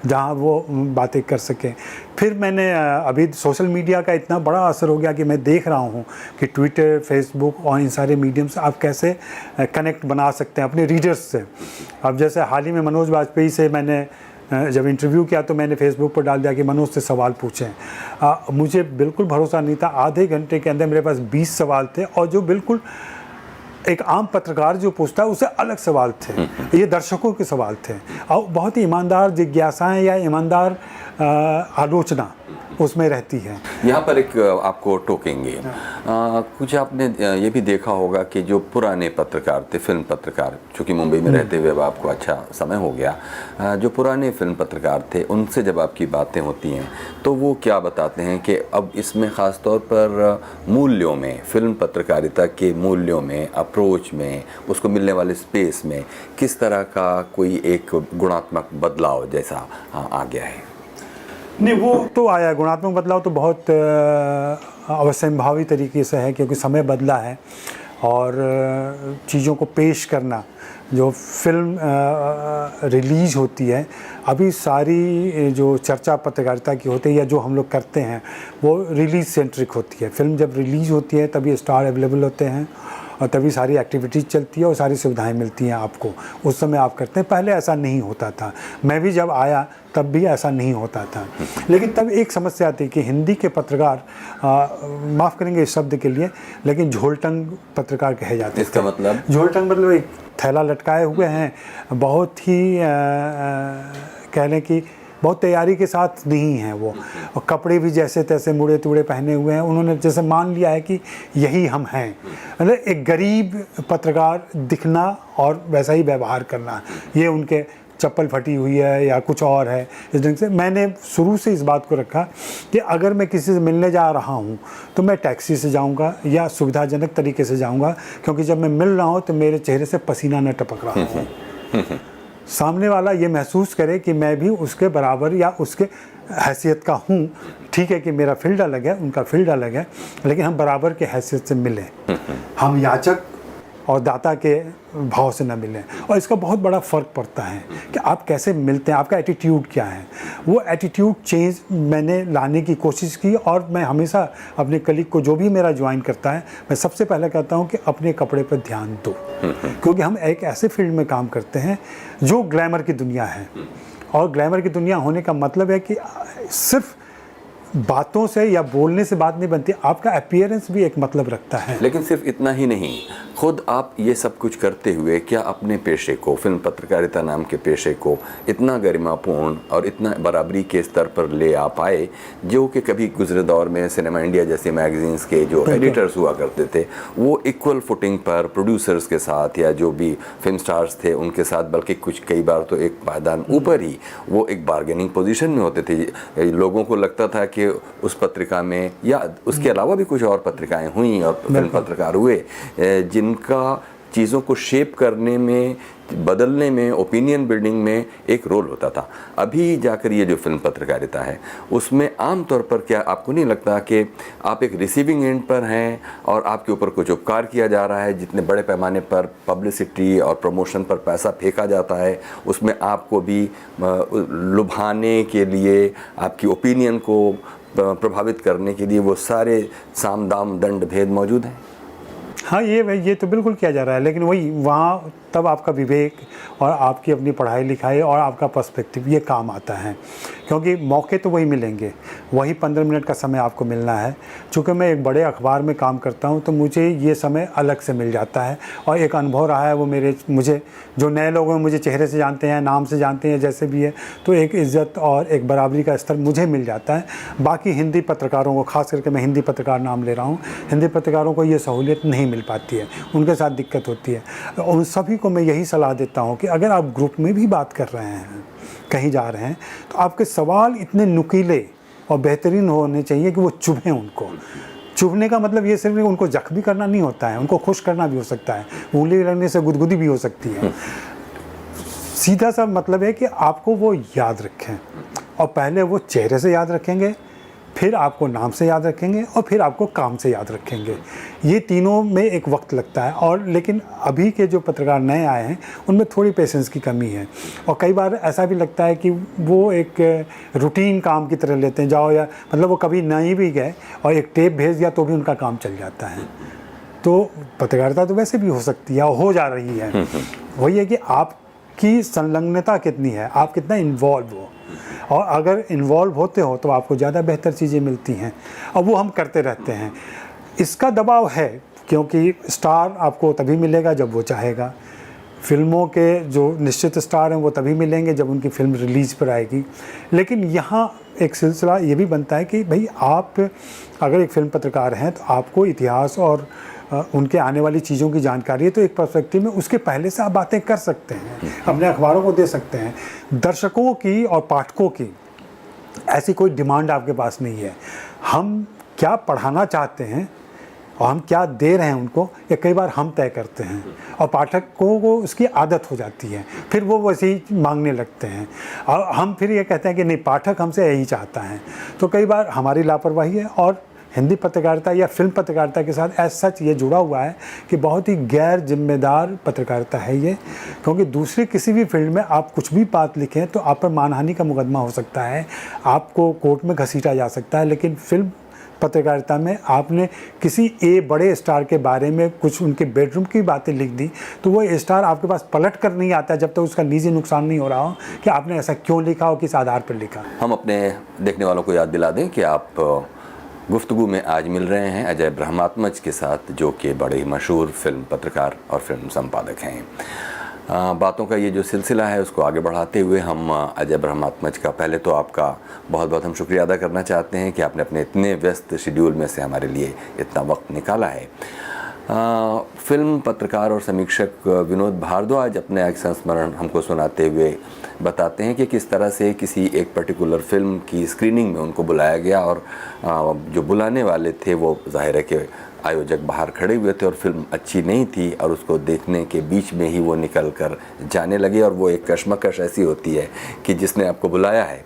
जहाँ वो बातें कर सकें। फिर मैंने अभी सोशल मीडिया का इतना बड़ा असर हो गया कि मैं देख रहा हूँ कि ट्विटर, फेसबुक और इन सारे मीडियम से आप कैसे कनेक्ट बना सकते हैं अपने रीडर्स से। अब जैसे हाल ही में मनोज वाजपेयी से मैंने जब इंटरव्यू किया तो मैंने फेसबुक पर डाल दिया कि मनोज से सवाल पूछें। मुझे बिल्कुल भरोसा नहीं था, आधे घंटे के अंदर मेरे पास 20 सवाल थे, और जो बिल्कुल एक आम पत्रकार जो पूछता है उससे अलग सवाल थे। ये दर्शकों के सवाल थे, और बहुत ही ईमानदार जिज्ञासाएं या ईमानदार आलोचना उसमें रहती है। यहाँ पर एक आपको टोकेंगे, कुछ आपने ये भी देखा होगा कि जो पुराने पत्रकार थे, फिल्म पत्रकार, चूँकि मुंबई में रहते हुए अब आपको अच्छा समय हो गया, जो पुराने फिल्म पत्रकार थे उनसे जब आपकी बातें होती हैं तो वो क्या बताते हैं कि अब इसमें ख़ास तौर पर मूल्यों में, फिल्म पत्रकारिता के मूल्यों में, अप्रोच में, उसको मिलने वाले स्पेस में किस तरह का कोई एक गुणात्मक बदलाव जैसा आ गया है? नहीं, वो तो आया, गुणात्मक बदलाव तो बहुत अवश्यंभावी तरीके से है, क्योंकि समय बदला है और चीज़ों को पेश करना, जो फिल्म रिलीज़ होती है, अभी सारी जो चर्चा पत्रकारिता की होती है या जो हम लोग करते हैं वो रिलीज़ सेंट्रिक होती है। फिल्म जब रिलीज़ होती है तभी स्टार अवेलेबल होते हैं और तभी सारी एक्टिविटीज़ चलती है और सारी सुविधाएं मिलती हैं आपको, उस समय आप करते हैं। पहले ऐसा नहीं होता था, मैं भी जब आया तब भी ऐसा नहीं होता था। लेकिन तब एक समस्या थी कि हिंदी के पत्रकार, माफ़ करेंगे इस शब्द के लिए, लेकिन झोलटंग पत्रकार कहे जाते थे। इसका मतलब? झोलटंग मतलब एक थैला लटकाए हुए हैं, बहुत ही कह लें कि बहुत तैयारी के साथ नहीं है वो, और कपड़े भी जैसे तैसे मुड़े तुड़े पहने हुए हैं। उन्होंने जैसे मान लिया है कि यही हम हैं, मतलब एक गरीब पत्रकार दिखना और वैसा ही व्यवहार करना, ये उनके चप्पल फटी हुई है या कुछ और है, इस ढंग से। मैंने शुरू से इस बात को रखा कि अगर मैं किसी से मिलने जा रहा हूँ तो मैं टैक्सी से जाऊँगा या सुविधाजनक तरीके से जाऊँगा, क्योंकि जब मैं मिल रहा हूँ तो मेरे चेहरे से पसीना न टपक रहा हो, सामने वाला ये महसूस करे कि मैं भी उसके बराबर या उसके हैसियत का हूँ। ठीक है कि मेरा फील्ड अलग है, उनका फील्ड अलग है, लेकिन हम बराबर के हैसियत से मिलें, हम याचक और दाता के भाव से न मिलें। और इसका बहुत बड़ा फ़र्क पड़ता है कि आप कैसे मिलते हैं, आपका एटीट्यूड क्या है। वो एटीट्यूड चेंज मैंने लाने की कोशिश की, और मैं हमेशा अपने कलीग को, जो भी मेरा ज्वाइन करता है, मैं सबसे पहले कहता हूँ कि अपने कपड़े पर ध्यान दो, क्योंकि हम एक ऐसे फील्ड में काम करते हैं जो ग्लैमर की दुनिया है, और ग्लैमर की दुनिया होने का मतलब है कि सिर्फ बातों से या बोलने से बात नहीं बनती, आपका अपीयरेंस भी एक मतलब रखता है। लेकिन सिर्फ इतना ही नहीं, खुद आप ये सब कुछ करते हुए क्या अपने पेशे को, फिल्म पत्रकारिता नाम के पेशे को इतना गरिमापूर्ण और इतना बराबरी के स्तर पर ले आ पाए, जो कि कभी गुजरे दौर में सिनेमा इंडिया जैसे मैगजीन्स के जो एडिटर्स हुआ करते थे वो इक्वल फुटिंग पर प्रोड्यूसर्स के साथ या जो भी फिल्म स्टार्स थे उनके साथ, बल्कि कुछ कई बार तो एक पायदान ऊपर ही वो एक बार्गेनिंग पोजीशन में होते थे। लोगों को लगता था कि उस पत्रिका में या उसके अलावा भी कुछ और पत्रिकाएं हुई और फिल्म पत्रकार हुए जिनका चीज़ों को शेप करने में, बदलने में, ओपिनियन बिल्डिंग में एक रोल होता था। अभी जाकर ये जो फिल्म पत्रकारिता है उसमें आम तौर पर क्या आपको नहीं लगता कि आप एक रिसीविंग एंड पर हैं और आपके ऊपर कुछ उपकार किया जा रहा है? जितने बड़े पैमाने पर पब्लिसिटी और प्रमोशन पर पैसा फेंका जाता है उसमें आपको भी लुभाने के लिए, आपकी ओपिनियन को प्रभावित करने के लिए वो सारे साम दाम दंड भेद मौजूद हैं? हाँ, ये तो बिल्कुल किया जा रहा है, लेकिन वही वहाँ तब आपका विवेक और आपकी अपनी पढ़ाई लिखाई और आपका पर्सपेक्टिव ये काम आता है, क्योंकि मौके तो वही मिलेंगे, वही 15 मिनट का समय आपको मिलना है। चूँकि मैं एक बड़े अखबार में काम करता हूँ तो मुझे ये समय अलग से मिल जाता है और एक अनुभव रहा है वो मुझे जो नए लोग हैं मुझे चेहरे से जानते हैं, नाम से जानते हैं, जैसे भी है, तो एक इज़्ज़त और एक बराबरी का स्तर मुझे मिल जाता है। बाकी हिंदी पत्रकारों को, ख़ास करके मैं हिंदी पत्रकार नाम ले रहा हूँ, हिंदी पत्रकारों को ये सहूलियत नहीं मिल पाती है, उनके साथ दिक्कत होती है। उन सभी को मैं यही सलाह देता हूँ कि अगर आप ग्रुप में भी बात कर रहे हैं, कहीं जा रहे हैं, तो आपके सवाल इतने नुकीले और बेहतरीन होने चाहिए कि वो चुभें उनको। चुभने का मतलब ये सिर्फ उनको जख्मी करना नहीं होता है, उनको खुश करना भी हो सकता है, उंगली लगने से गुदगुदी भी हो सकती है। सीधा सा मतलब है कि आपको वो याद रखें और पहले वो चेहरे से याद रखेंगे, फिर आपको नाम से याद रखेंगे और फिर आपको काम से याद रखेंगे। ये तीनों में एक वक्त लगता है और लेकिन अभी के जो पत्रकार नए आए हैं उनमें थोड़ी पेशेंस की कमी है और कई बार ऐसा भी लगता है कि वो एक रूटीन काम की तरह लेते हैं, जाओ या मतलब वो कभी नहीं भी गए और एक टेप भेज दिया तो भी उनका काम चल जाता है। तो पत्रकारिता तो वैसे भी हो सकती है और हो जा रही है। वही है कि आपकी संलग्नता कितनी है, आप कितना इन्वॉल्व हो, और अगर इन्वॉल्व होते हो तो आपको ज़्यादा बेहतर चीज़ें मिलती हैं और वो हम करते रहते हैं। इसका दबाव है क्योंकि स्टार आपको तभी मिलेगा जब वो चाहेगा। फिल्मों के जो निश्चित स्टार हैं वो तभी मिलेंगे जब उनकी फिल्म रिलीज़ पर आएगी। लेकिन यहाँ एक सिलसिला ये भी बनता है कि भाई आप अगर एक फिल्म पत्रकार हैं तो आपको इतिहास और उनके आने वाली चीज़ों की जानकारी है, तो एक पर्सपेक्टिव में उसके पहले से आप बातें कर सकते हैं, अपने अखबारों को दे सकते हैं। दर्शकों की और पाठकों की ऐसी कोई डिमांड आपके पास नहीं है। हम क्या पढ़ाना चाहते हैं और हम क्या दे रहे हैं उनको, ये कई बार हम तय करते हैं और पाठकों को उसकी आदत हो जाती है, फिर वो वैसे ही मांगने लगते हैं और हम फिर ये कहते हैं कि नहीं, पाठक हमसे यही चाहता है। तो कई बार हमारी लापरवाही है और हिंदी पत्रकारिता या फिल्म पत्रकारिता के साथ एज सच ये जुड़ा हुआ है कि बहुत ही गैर जिम्मेदार पत्रकारिता है ये, क्योंकि दूसरे किसी भी फील्ड में आप कुछ भी बात लिखें तो आप पर मानहानि का मुकदमा हो सकता है, आपको कोर्ट में घसीटा जा सकता है। लेकिन फिल्म पत्रकारिता में आपने किसी बड़े स्टार के बारे में कुछ उनके बेडरूम की बातें लिख दी तो वो स्टार आपके पास पलट कर नहीं आता जब तक उसका निजी नुकसान नहीं हो रहा हो कि आपने ऐसा क्यों लिखा हो, किस आधार पर लिखा। हम अपने देखने वालों को याद दिला दें कि आप गुफ्तगू में आज मिल रहे हैं अजय ब्रह्मात्मज के साथ, जो कि बड़े ही मशहूर फिल्म पत्रकार और फिल्म संपादक हैं। बातों का ये जो सिलसिला है उसको आगे बढ़ाते हुए हम अजय ब्रह्मात्मज का पहले तो आपका बहुत बहुत हम शुक्रिया अदा करना चाहते हैं कि आपने अपने इतने व्यस्त शेड्यूल में से हमारे लिए इतना वक्त निकाला है। फिल्म पत्रकार और समीक्षक विनोद भारद्वाज अपने एक संस्मरण हमको सुनाते हुए बताते हैं कि किस तरह से किसी एक पर्टिकुलर फिल्म की स्क्रीनिंग में उनको बुलाया गया और जो बुलाने वाले थे वो जाहिर है कि आयोजक बाहर खड़े हुए थे और फिल्म अच्छी नहीं थी और उसको देखने के बीच में ही वो निकल कर जाने लगे। और वो एक कशमकश ऐसी होती है कि जिसने आपको बुलाया है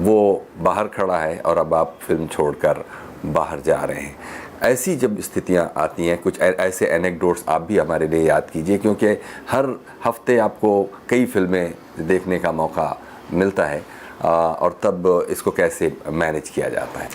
वो बाहर खड़ा है और अब आप फिल्म छोड़कर बाहर जा रहे हैं। ऐसी जब स्थितियां आती हैं, कुछ ऐसे एनेक्डोट्स आप भी हमारे लिए याद कीजिए, क्योंकि हर हफ्ते आपको कई फिल्में देखने का मौका मिलता है और तब इसको कैसे मैनेज किया जाता है?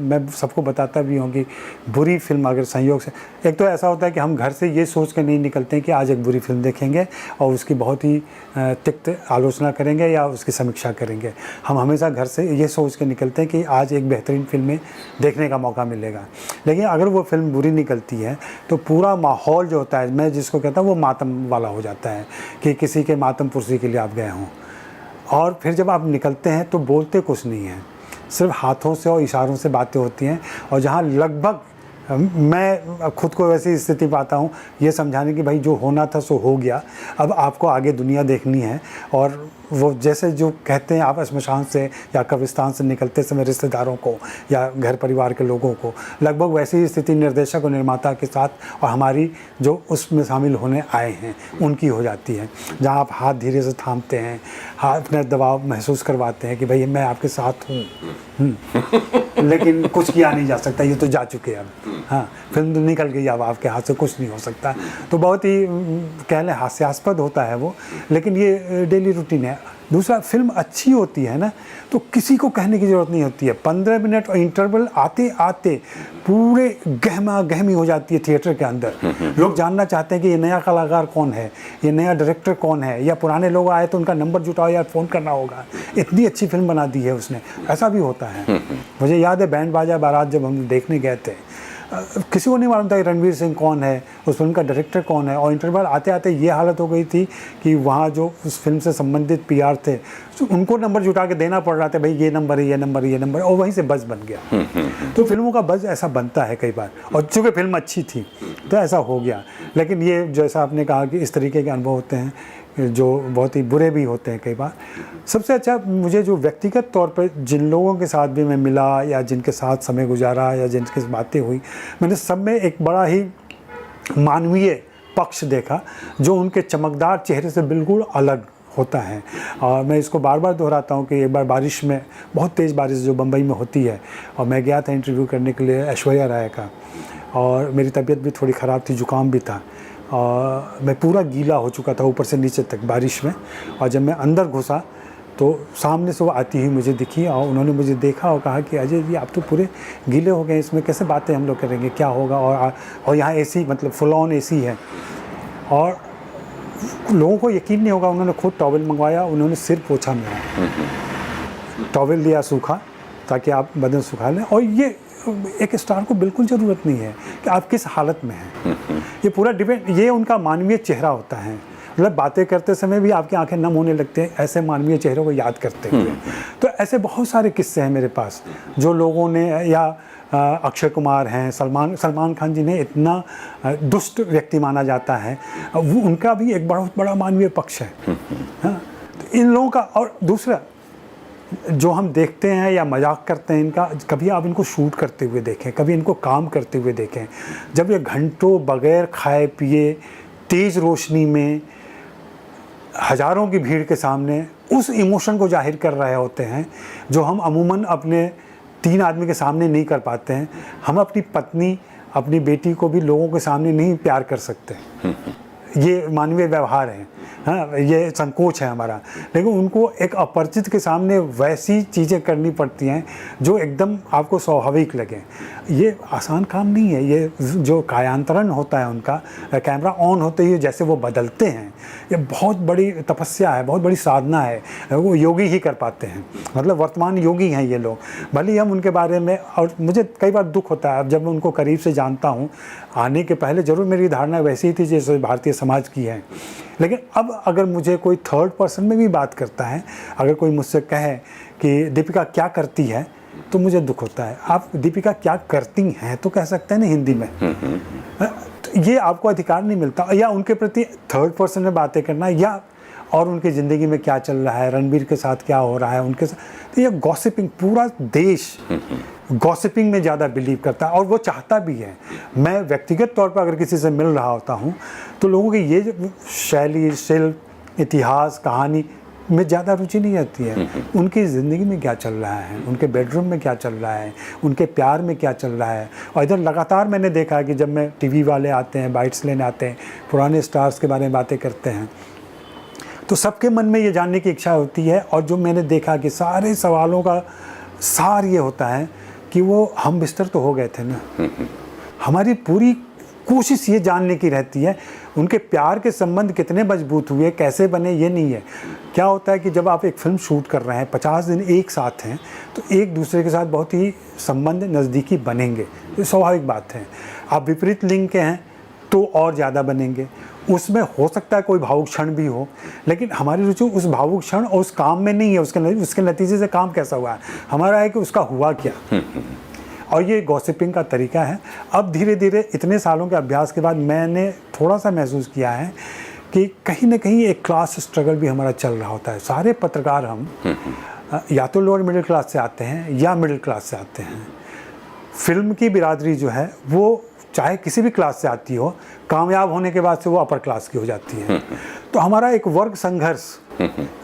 मैं सबको बताता भी हूँ कि बुरी फिल्म अगर संयोग से, एक तो ऐसा होता है कि हम घर से ये सोच कर नहीं निकलते हैं कि आज एक बुरी फिल्म देखेंगे और उसकी बहुत ही तिक्त आलोचना करेंगे या उसकी समीक्षा करेंगे। हम हमेशा घर से ये सोच कर निकलते हैं कि आज एक बेहतरीन फिल्में देखने का मौका मिलेगा। लेकिन अगर वो फिल्म बुरी निकलती है तो पूरा माहौल जो होता है, मैं जिसको कहता हूँ वो मातम वाला हो जाता है कि किसी के मातम पुरसी के लिए आप गए हों। और फिर जब आप निकलते हैं तो बोलते कुछ नहीं हैं, सिर्फ हाथों से और इशारों से बातें होती हैं। और जहाँ लगभग मैं खुद को वैसी स्थिति पाता हूँ ये समझाने की भाई जो होना था सो हो गया, अब आपको आगे दुनिया देखनी है। और वो जैसे जो कहते हैं आप श्मशान से या कब्रिस्तान से निकलते समय रिश्तेदारों को या घर परिवार के लोगों को, लगभग वैसी ही स्थिति निर्देशक और निर्माता के साथ और हमारी जो उसमें शामिल होने आए हैं उनकी हो जाती है। जहाँ आप हाथ धीरे से थामते हैं, हाथ अपने दबाव महसूस करवाते हैं कि भाई मैं आपके साथ हूँ, लेकिन कुछ किया नहीं जा सकता, ये तो जा चुके अब, हाँ फिल्म तो निकल गई, अब आपके हाथ से कुछ नहीं हो सकता। तो बहुत ही कह लें हास्यास्पद होता है वो, लेकिन ये डेली रूटीन है। दूसरा, फिल्म अच्छी होती है ना तो किसी को कहने की ज़रूरत नहीं होती है। 15 मिनट और इंटरवल आते आते पूरे गहमा गहमी हो जाती है थिएटर के अंदर। लोग जानना चाहते हैं कि ये नया कलाकार कौन है, ये नया डायरेक्टर कौन है, या पुराने लोग आए तो उनका नंबर जुटाओ यार, फ़ोन करना होगा, इतनी अच्छी फिल्म बना दी है उसने। ऐसा भी होता है। मुझे याद है बैंड बाजा बारात जब हम देखने गए थे, किसी को नहीं मालूम था कि रणवीर सिंह कौन है, उस फिल्म का डायरेक्टर कौन है। और इंटरवल आते आते ये हालत हो गई थी कि वहाँ जो उस फिल्म से संबंधित पीआर थे तो उनको नंबर जुटा के देना पड़ रहा था, भाई ये नंबर है, ये नंबर है, ये नंबर है, और वहीं से बज़ बन गया। तो फिल्मों का बज़ ऐसा बनता है कई बार, और चूँकि फिल्म अच्छी थी तो ऐसा हो गया। लेकिन ये जैसा आपने कहा कि इस तरीके के अनुभव होते हैं जो बहुत ही बुरे भी होते हैं कई बार। सबसे अच्छा मुझे जो व्यक्तिगत तौर पर जिन लोगों के साथ भी मैं मिला या जिनके साथ समय गुजारा या जिनके साथ बातें हुई, मैंने सब में एक बड़ा ही मानवीय पक्ष देखा जो उनके चमकदार चेहरे से बिल्कुल अलग होता है। और मैं इसको बार बार दोहराता हूँ कि एक बार बारिश में, बहुत तेज़ बारिश जो बम्बई में होती है, और मैं गया था इंटरव्यू करने के लिए ऐश्वर्या राय का, और मेरी तबीयत भी थोड़ी ख़राब थी, जुकाम भी था, और मैं पूरा गीला हो चुका था ऊपर से नीचे तक बारिश में। और जब मैं अंदर घुसा तो सामने से वो आती हुई मुझे दिखी, और उन्होंने मुझे देखा और कहा कि अजय जी आप तो पूरे गीले हो गए, इसमें कैसे बातें हम लोग करेंगे, क्या होगा। और यहाँ एसी, मतलब फुल ऑन एसी है। और लोगों को यकीन नहीं होगा, उन्होंने खुद टॉवल मंगवाया, उन्होंने सिर पोछा मेरा, टॉवल लिया सूखा ताकि आप बदन सुखा लें। और ये एक स्टार को बिल्कुल ज़रूरत नहीं है कि आप किस हालत में हैं, ये पूरा डिपेंड, ये उनका मानवीय चेहरा होता है। मतलब बातें करते समय भी आपकी आंखें नम होने लगते हैं ऐसे मानवीय चेहरों को याद करते हुए। तो ऐसे बहुत सारे किस्से हैं मेरे पास जो लोगों ने, या अक्षय कुमार हैं, सलमान खान जी ने इतना दुष्ट व्यक्ति माना जाता है, वो उनका भी एक बहुत बड़ा मानवीय पक्ष है। हाँ, तो इन लोगों का। और दूसरा जो हम देखते हैं या मजाक करते हैं इनका, कभी आप इनको शूट करते हुए देखें, कभी इनको काम करते हुए देखें, जब ये घंटों बगैर खाए पिए तेज़ रोशनी में हज़ारों की भीड़ के सामने उस इमोशन को जाहिर कर रहे होते हैं जो हम अमूमन अपने 3 आदमी के सामने नहीं कर पाते हैं। हम अपनी पत्नी, अपनी बेटी को भी लोगों के सामने नहीं प्यार कर सकते, ये मानवीय व्यवहार है। हाँ, ये संकोच है हमारा। लेकिन उनको एक अपरिचित के सामने वैसी चीज़ें करनी पड़ती हैं जो एकदम आपको स्वाभाविक लगे। ये आसान काम नहीं है। ये जो कायांतरण होता है उनका, कैमरा ऑन होते ही जैसे वो बदलते हैं, ये बहुत बड़ी तपस्या है, बहुत बड़ी साधना है। वो योगी ही कर पाते हैं, मतलब वर्तमान योगी हैं ये लोग। भले ही हम उनके बारे में, और मुझे कई बार दुख होता है अब जब मैं उनको करीब से जानता हूँ। आने के पहले ज़रूर मेरी धारणा वैसी ही थी जैसे भारतीय समाज की है, लेकिन अब अगर मुझे कोई थर्ड पर्सन में भी बात करता है, अगर कोई मुझसे कहे कि दीपिका क्या करती है, तो मुझे दुख होता है। आप दीपिका क्या करती हैं तो कह सकते हैं ना हिंदी में, तो ये आपको अधिकार नहीं मिलता। या उनके प्रति थर्ड पर्सन में बातें करना, या और उनकी ज़िंदगी में क्या चल रहा है, रणबीर के साथ क्या हो रहा है उनके साथ, तो ये गॉसिपिंग, पूरा देश गॉसिपिंग में ज़्यादा बिलीव करता है और वो चाहता भी है। मैं व्यक्तिगत तौर पर अगर किसी से मिल रहा होता हूँ तो लोगों की ये शैली, शिल्प, इतिहास, कहानी में ज़्यादा रुचि नहीं रहती है। उनकी ज़िंदगी में क्या चल रहा है, उनके बेडरूम में क्या चल रहा है, उनके प्यार में क्या चल रहा है। और इधर लगातार मैंने देखा है कि जब मैं टीवी वाले आते हैं, बाइट्स लेने आते हैं, पुराने स्टार्स के बारे में बातें करते हैं, तो सबके मन में ये जानने की इच्छा होती है। और जो मैंने देखा कि सारे सवालों का सार ये होता है कि वो हम बिस्तर तो हो गए थे ना, हमारी पूरी कोशिश ये जानने की रहती है उनके प्यार के संबंध कितने मजबूत हुए, कैसे बने, ये नहीं है। क्या होता है कि जब आप एक फ़िल्म शूट कर रहे हैं, 50 दिन एक साथ हैं, तो एक दूसरे के साथ बहुत ही संबंध नज़दीकी बनेंगे, ये स्वाभाविक बात है। आप विपरीत लिंग के हैं तो और ज़्यादा बनेंगे। उसमें हो सकता है कोई भावुक क्षण भी हो, लेकिन हमारी रुचि उस भावुक क्षण और उस काम में नहीं है, उसके नतीजे से काम कैसा हुआ है, हमारा है कि उसका हुआ क्या। और ये गॉसिपिंग का तरीका है। अब धीरे धीरे इतने सालों के अभ्यास के बाद मैंने थोड़ा सा महसूस किया है कि कहीं ना कहीं एक क्लास स्ट्रगल भी हमारा चल रहा होता है। सारे पत्रकार हम या तो लोअर मिडिल क्लास से आते हैं या मिडिल क्लास से आते हैं। फिल्म की बिरादरी जो है वो चाहे किसी भी क्लास से आती हो, कामयाब होने के बाद से वो अपर क्लास की हो जाती है। तो हमारा एक वर्ग संघर्ष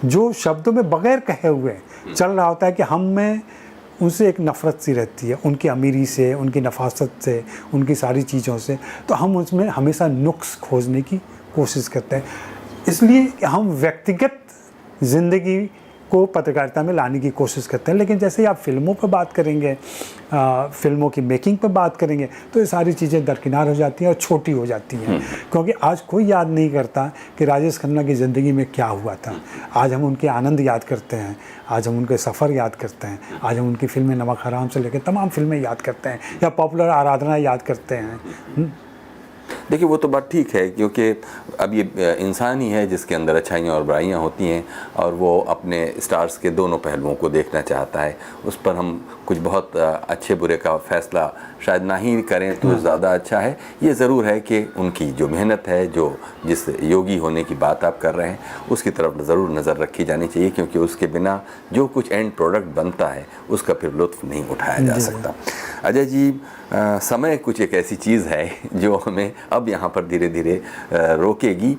जो शब्दों में बगैर कहे हुए चल रहा होता है कि हम में उनसे एक नफ़रत सी रहती है, उनकी अमीरी से, उनकी नफासत से, उनकी सारी चीज़ों से। तो हम उसमें हमेशा नुक्स खोजने की कोशिश करते हैं। इसलिए हम व्यक्तिगत ज़िंदगी को पत्रकारिता में लाने की कोशिश करते हैं। लेकिन जैसे ही आप फिल्मों पर बात करेंगे, फिल्मों की मेकिंग पर बात करेंगे, तो ये सारी चीज़ें दरकिनार हो जाती हैं और छोटी हो जाती हैं। क्योंकि आज कोई याद नहीं करता कि राजेश खन्ना की ज़िंदगी में क्या हुआ था। आज हम उनके आनंद याद करते हैं, आज हम उनके सफ़र याद करते हैं, आज हम उनकी फिल्में नमक हराम से लेकर तमाम फिल्में याद करते हैं या पॉपुलर आराधना याद करते हैं। देखिए वो तो बात ठीक है, क्योंकि अब ये इंसान ही है जिसके अंदर अच्छाइयाँ और बुराइयाँ होती हैं और वो अपने स्टार्स के दोनों पहलुओं को देखना चाहता है। उस पर हम कुछ बहुत अच्छे बुरे का फैसला शायद ना ही करें तो ज़्यादा अच्छा है। ये ज़रूर है कि उनकी जो मेहनत है, जो जिस योगी होने की बात आप कर रहे हैं, उसकी तरफ ज़रूर नज़र रखी जानी चाहिए, क्योंकि उसके बिना जो कुछ एंड प्रोडक्ट बनता है उसका फिर लुत्फ़ नहीं उठाया जा सकता। अजय जी, समय कुछ एक ऐसी चीज़ है जो हमें अब यहाँ पर धीरे धीरे रोकेगी।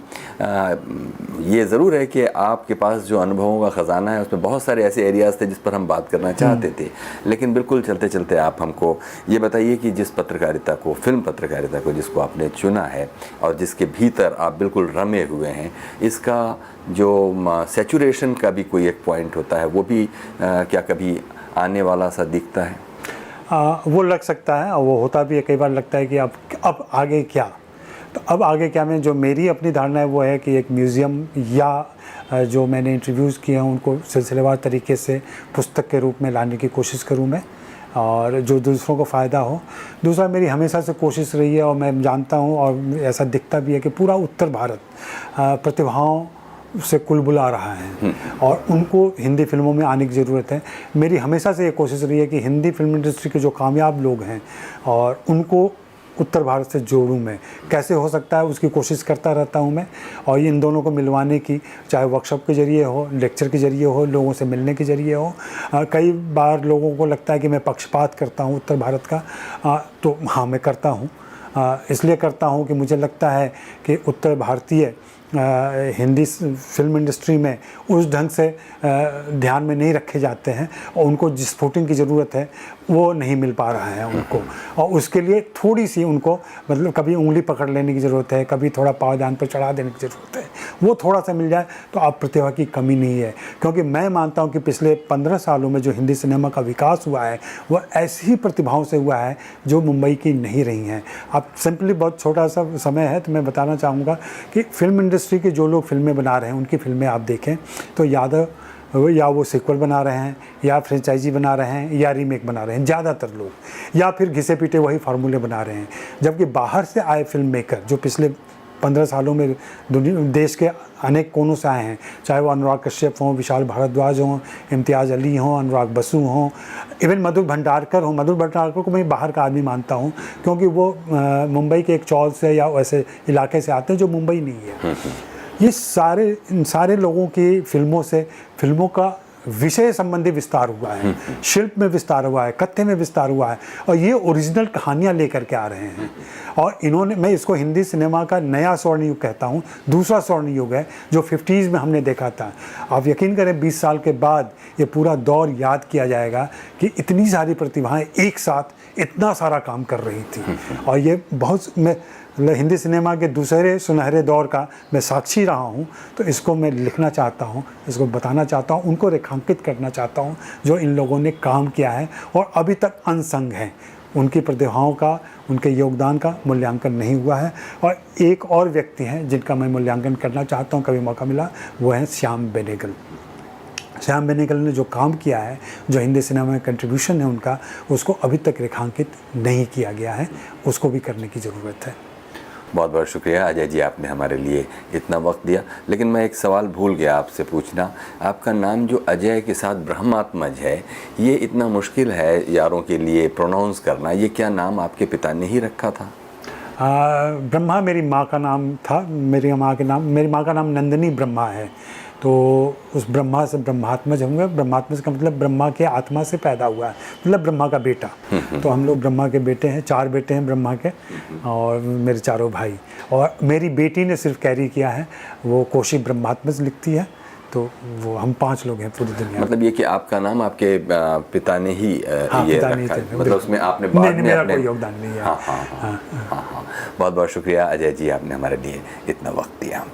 ये ज़रूर है कि आपके पास जो अनुभवों का ख़जाना है उसमें बहुत सारे ऐसे एरियाज़ थे जिस पर हम बात करना चाहते थे, लेकिन बिल्कुल चलते चलते आप हमको ये बताइए कि जिस पत्रकारिता को, फिल्म पत्रकारिता को जिसको आपने चुना है और जिसके भीतर आप बिल्कुल रमे हुए हैं, इसका जो सैचुरेशन का भी कोई एक पॉइंट होता है, वो भी क्या कभी आने वाला सा दिखता है? वो लग सकता है और वो होता भी है। कई बार लगता है कि अब आगे क्या। तो अब आगे क्या में जो मेरी अपनी धारणा है वो है कि एक म्यूज़ियम या जो मैंने इंटरव्यूज़ किए हैं उनको सिलसिलेवार तरीके से पुस्तक के रूप में लाने की कोशिश करूँ मैं, और जो दूसरों को फ़ायदा हो। दूसरा, मेरी हमेशा से कोशिश रही है और मैं जानता हूँ और ऐसा दिखता भी है कि पूरा उत्तर भारत प्रतिभाओं से कुलबुला रहा है और उनको हिंदी फिल्मों में आने की ज़रूरत है। मेरी हमेशा से ये कोशिश रही है कि हिंदी फिल्म इंडस्ट्री के जो कामयाब लोग हैं और उनको उत्तर भारत से जोड़ूं मैं। कैसे हो सकता है उसकी कोशिश करता रहता हूं मैं, और इन दोनों को मिलवाने की, चाहे वर्कशॉप के ज़रिए हो, लेक्चर के ज़रिए हो, लोगों से मिलने के ज़रिए हो। कई बार लोगों को लगता है कि मैं पक्षपात करता हूं उत्तर भारत का, तो हाँ मैं करता हूं। इसलिए करता हूं कि मुझे लगता है कि उत्तर भारतीय हिंदी फिल्म इंडस्ट्री में उस ढंग से ध्यान में नहीं रखे जाते हैं और उनको जिस फुटिंग की ज़रूरत है वो नहीं मिल पा रहा है उनको, और उसके लिए थोड़ी सी उनको मतलब कभी उंगली पकड़ लेने की ज़रूरत है, कभी थोड़ा पावदान पर चढ़ा देने की ज़रूरत है। वो थोड़ा सा मिल जाए तो अब प्रतिभा की कमी नहीं है, क्योंकि मैं मानता हूँ कि पिछले 15 सालों में जो हिंदी सिनेमा का विकास हुआ है वह ऐसी ही प्रतिभाओं से हुआ है जो मुंबई की नहीं रही हैं। अब सिंपली बहुत छोटा सा समय है तो मैं बताना चाहूँगा कि फिल्म इंडस्ट्री के जो लोग फिल्में बना रहे हैं उनकी फिल्में आप देखें तो या वो सीक्वल बना रहे हैं, या फ्रेंचाइजी बना रहे हैं, या रीमेक बना रहे हैं ज़्यादातर लोग, या फिर घिसे पीटे वही फार्मूले बना रहे हैं। जबकि बाहर से आए फिल्म मेकर जो पिछले 15 सालों में देश के अनेक कोनों से आए हैं, चाहे वो अनुराग कश्यप हों, विशाल भारद्वाज हों, इम्तियाज़ अली हों, अनुराग बसु हों, इवन मधुर भंडारकर हों। मधुर भंडारकर को मैं बाहर का आदमी मानता हूं क्योंकि वो मुंबई के एक चौल से या ऐसे इलाके से आते हैं जो मुंबई नहीं है। ये इन सारे लोगों की फिल्मों से फिल्मों का विषय संबंधी विस्तार हुआ है, शिल्प में विस्तार हुआ है, कथ्य में विस्तार हुआ है, और ये ओरिजिनल कहानियाँ लेकर के आ रहे हैं। और इन्होंने, मैं इसको हिंदी सिनेमा का नया स्वर्ण युग कहता हूँ, दूसरा स्वर्ण युग है जो 50s में हमने देखा था। आप यकीन करें 20 साल के बाद ये पूरा दौर याद किया जाएगा कि इतनी सारी प्रतिभाएं एक साथ इतना सारा काम कर रही थी। और ये बहुत, मैं हिंदी सिनेमा के दूसरे सुनहरे दौर का मैं साक्षी रहा हूँ, तो इसको मैं लिखना चाहता हूँ, इसको बताना चाहता हूँ, उनको रेखांकित करना चाहता हूँ जो इन लोगों ने काम किया है और अभी तक अनसंग हैं। उनकी प्रतिभाओं का, उनके योगदान का मूल्यांकन नहीं हुआ है। और एक और व्यक्ति हैं जिनका मैं मूल्यांकन करना चाहता हूं, कभी मौका मिला, वो हैं श्याम बेनेगल। श्याम बेनेगल ने जो काम किया है, जो हिंदी सिनेमा में कंट्रीब्यूशन है उनका, उसको अभी तक रेखांकित नहीं किया गया है, उसको भी करने की ज़रूरत है। बहुत बहुत शुक्रिया अजय जी, आपने हमारे लिए इतना वक्त दिया। लेकिन मैं एक सवाल भूल गया आपसे पूछना, आपका नाम जो अजय के साथ ब्रह्मात्मज है, ये इतना मुश्किल है यारों के लिए प्रोनाउंस करना, ये क्या नाम आपके पिता ने ही रखा था? ब्रह्मा मेरी माँ का नाम था। मेरी माँ का नाम नंदिनी ब्रह्मा है, तो उस ब्रह्मा से ब्रह्मात्मज होंगे। ब्रह्मात्मज का मतलब ब्रह्मा के आत्मा से पैदा हुआ है, मतलब ब्रह्मा का बेटा। तो हम लोग ब्रह्मा के बेटे हैं, 4 बेटे हैं ब्रह्मा के, और मेरे 4 भाई। और मेरी बेटी ने सिर्फ कैरी किया है, वो कोशी ब्रह्मात्मज लिखती है, तो वो हम 5 लोग हैं पूरी दुनिया में। मतलब ये कि आपका नाम आपके पिता ने ही ये रखा है, मतलब उसमें आपने बाद में मेरा अपने कोई योगदान नहीं है। हाँ। बहुत बहुत शुक्रिया अजय जी, आपने हमारे लिए इतना वक्त दिया।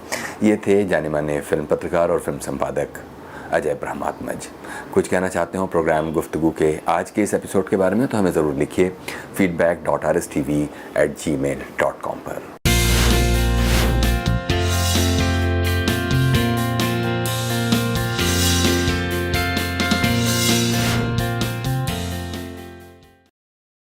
ये थे जाने माने फिल्म पत्रकार और फिल्म संपादक अजय ब्रह्मात्मज। कुछ कहना चाहते हो प्रोग्राम गुफ्तगू के आज के इस एपिसोड के बारे में, तो हमें ज़रूर लिखिए feedback.rstv@gmail.com पर।